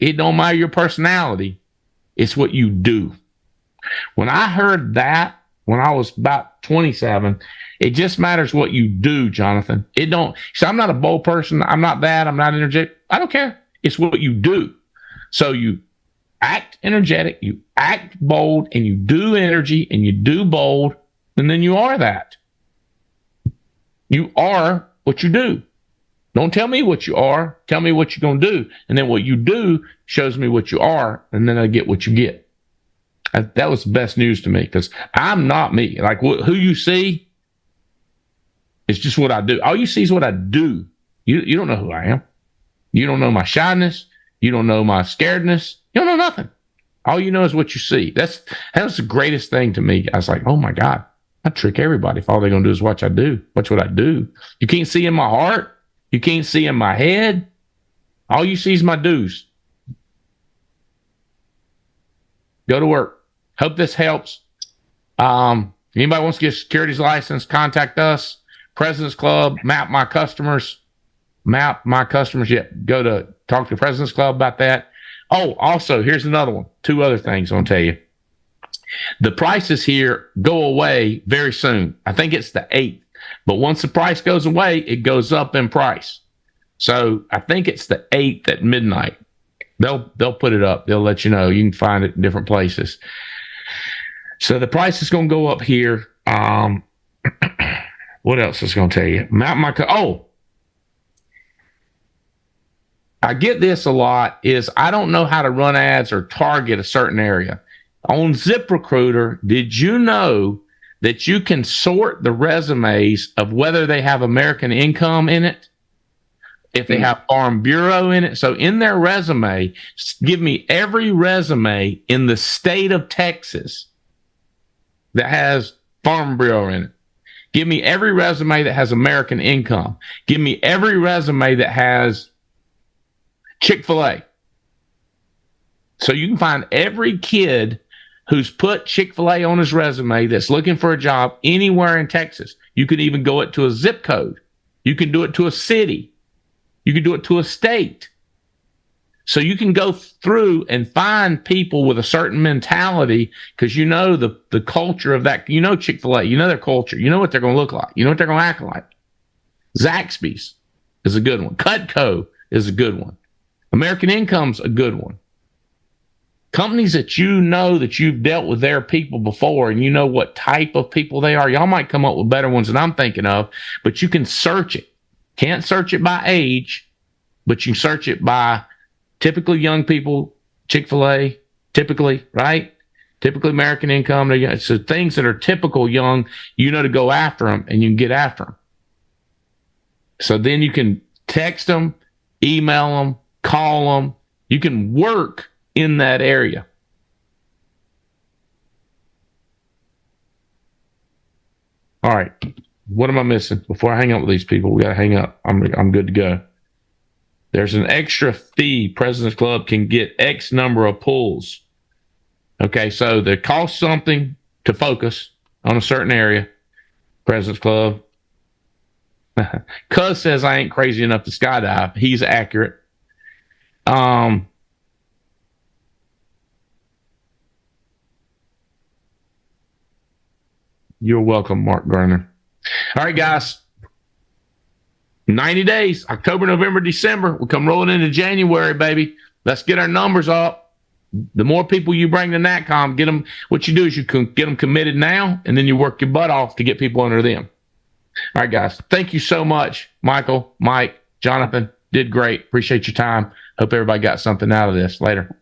It don't matter your personality. It's what you do. When I heard that, when I was about 27, it just matters what you do, Jonathan. It don't. So I'm not a bold person. I'm not that. I'm not energetic. I don't care. It's what you do. So you act energetic, you act bold, and you do energy, and you do bold, and then you are that. You are what you do. Don't tell me what you are. Tell me what you're going to do. And then what you do shows me what you are, and then I get what you get. That was the best news to me, because I'm not me. Like, who you see is just what I do. All you see is what I do. You don't know who I am. You don't know my shyness. You don't know my scaredness. You don't know nothing. All you know is what you see. That was the greatest thing to me. I was like, oh my God, I trick everybody if all they're going to do is watch what I do. You can't see in my heart. You can't see in my head. All you see is my do's. Go to work. Hope this helps. Anybody wants to get a securities license, contact us. President's Club, map my customers. Yeah, go to talk to President's Club about that. Oh, also, here's another one. 2 other things I'm going to tell you. The prices here go away very soon. I think it's the 8th. But once the price goes away, it goes up in price. So I think it's the 8th at midnight. They'll put it up. They'll let you know. You can find it in different places. So the price is going to go up here. What else is going to tell you? I get this a lot, is I don't know how to run ads or target a certain area. On ZipRecruiter, did you know that you can sort the resumes of whether they have American Income in it, if they have Farm Bureau in it? So in their resume, give me every resume in the state of Texas that has Farm Bureau in it. Give me every resume that has American Income. Give me every resume that has Chick-fil-A. So you can find every kid who's put Chick-fil-A on his resume that's looking for a job anywhere in Texas. You can even go it to a zip code. You can do it to a city. You can do it to a state. So you can go through and find people with a certain mentality, because you know the culture of that. You know Chick-fil-A. You know their culture. You know what they're going to look like. You know what they're going to act like. Zaxby's is a good one. Cutco is a good one. American Income's a good one. Companies that you know that you've dealt with their people before, and you know what type of people they are. Y'all might come up with better ones than I'm thinking of, but you can search it. Can't search it by age, but you can search it by typically young people, Chick-fil-A, typically, right? Typically American Income. So things that are typical young, you know to go after them, and you can get after them. So then you can text them, email them, call them. You can work in that area. All right. What am I missing? Before I hang up with these people, we got to hang up. I'm good to go. There's an extra fee. President's Club can get X number of pulls. Okay, so they cost something to focus on a certain area. President's Club. Cuz says I ain't crazy enough to skydive. He's accurate. You're welcome, Mark Garner. All right, guys. 90 days, October, November, December. We'll come rolling into January, baby. Let's get our numbers up. The more people you bring to NatCom, get them. What you do is you can get them committed now, and then you work your butt off to get people under them. All right, guys. Thank you so much, Michael, Mike, Jonathan. Did great. Appreciate your time. Hope everybody got something out of this. Later.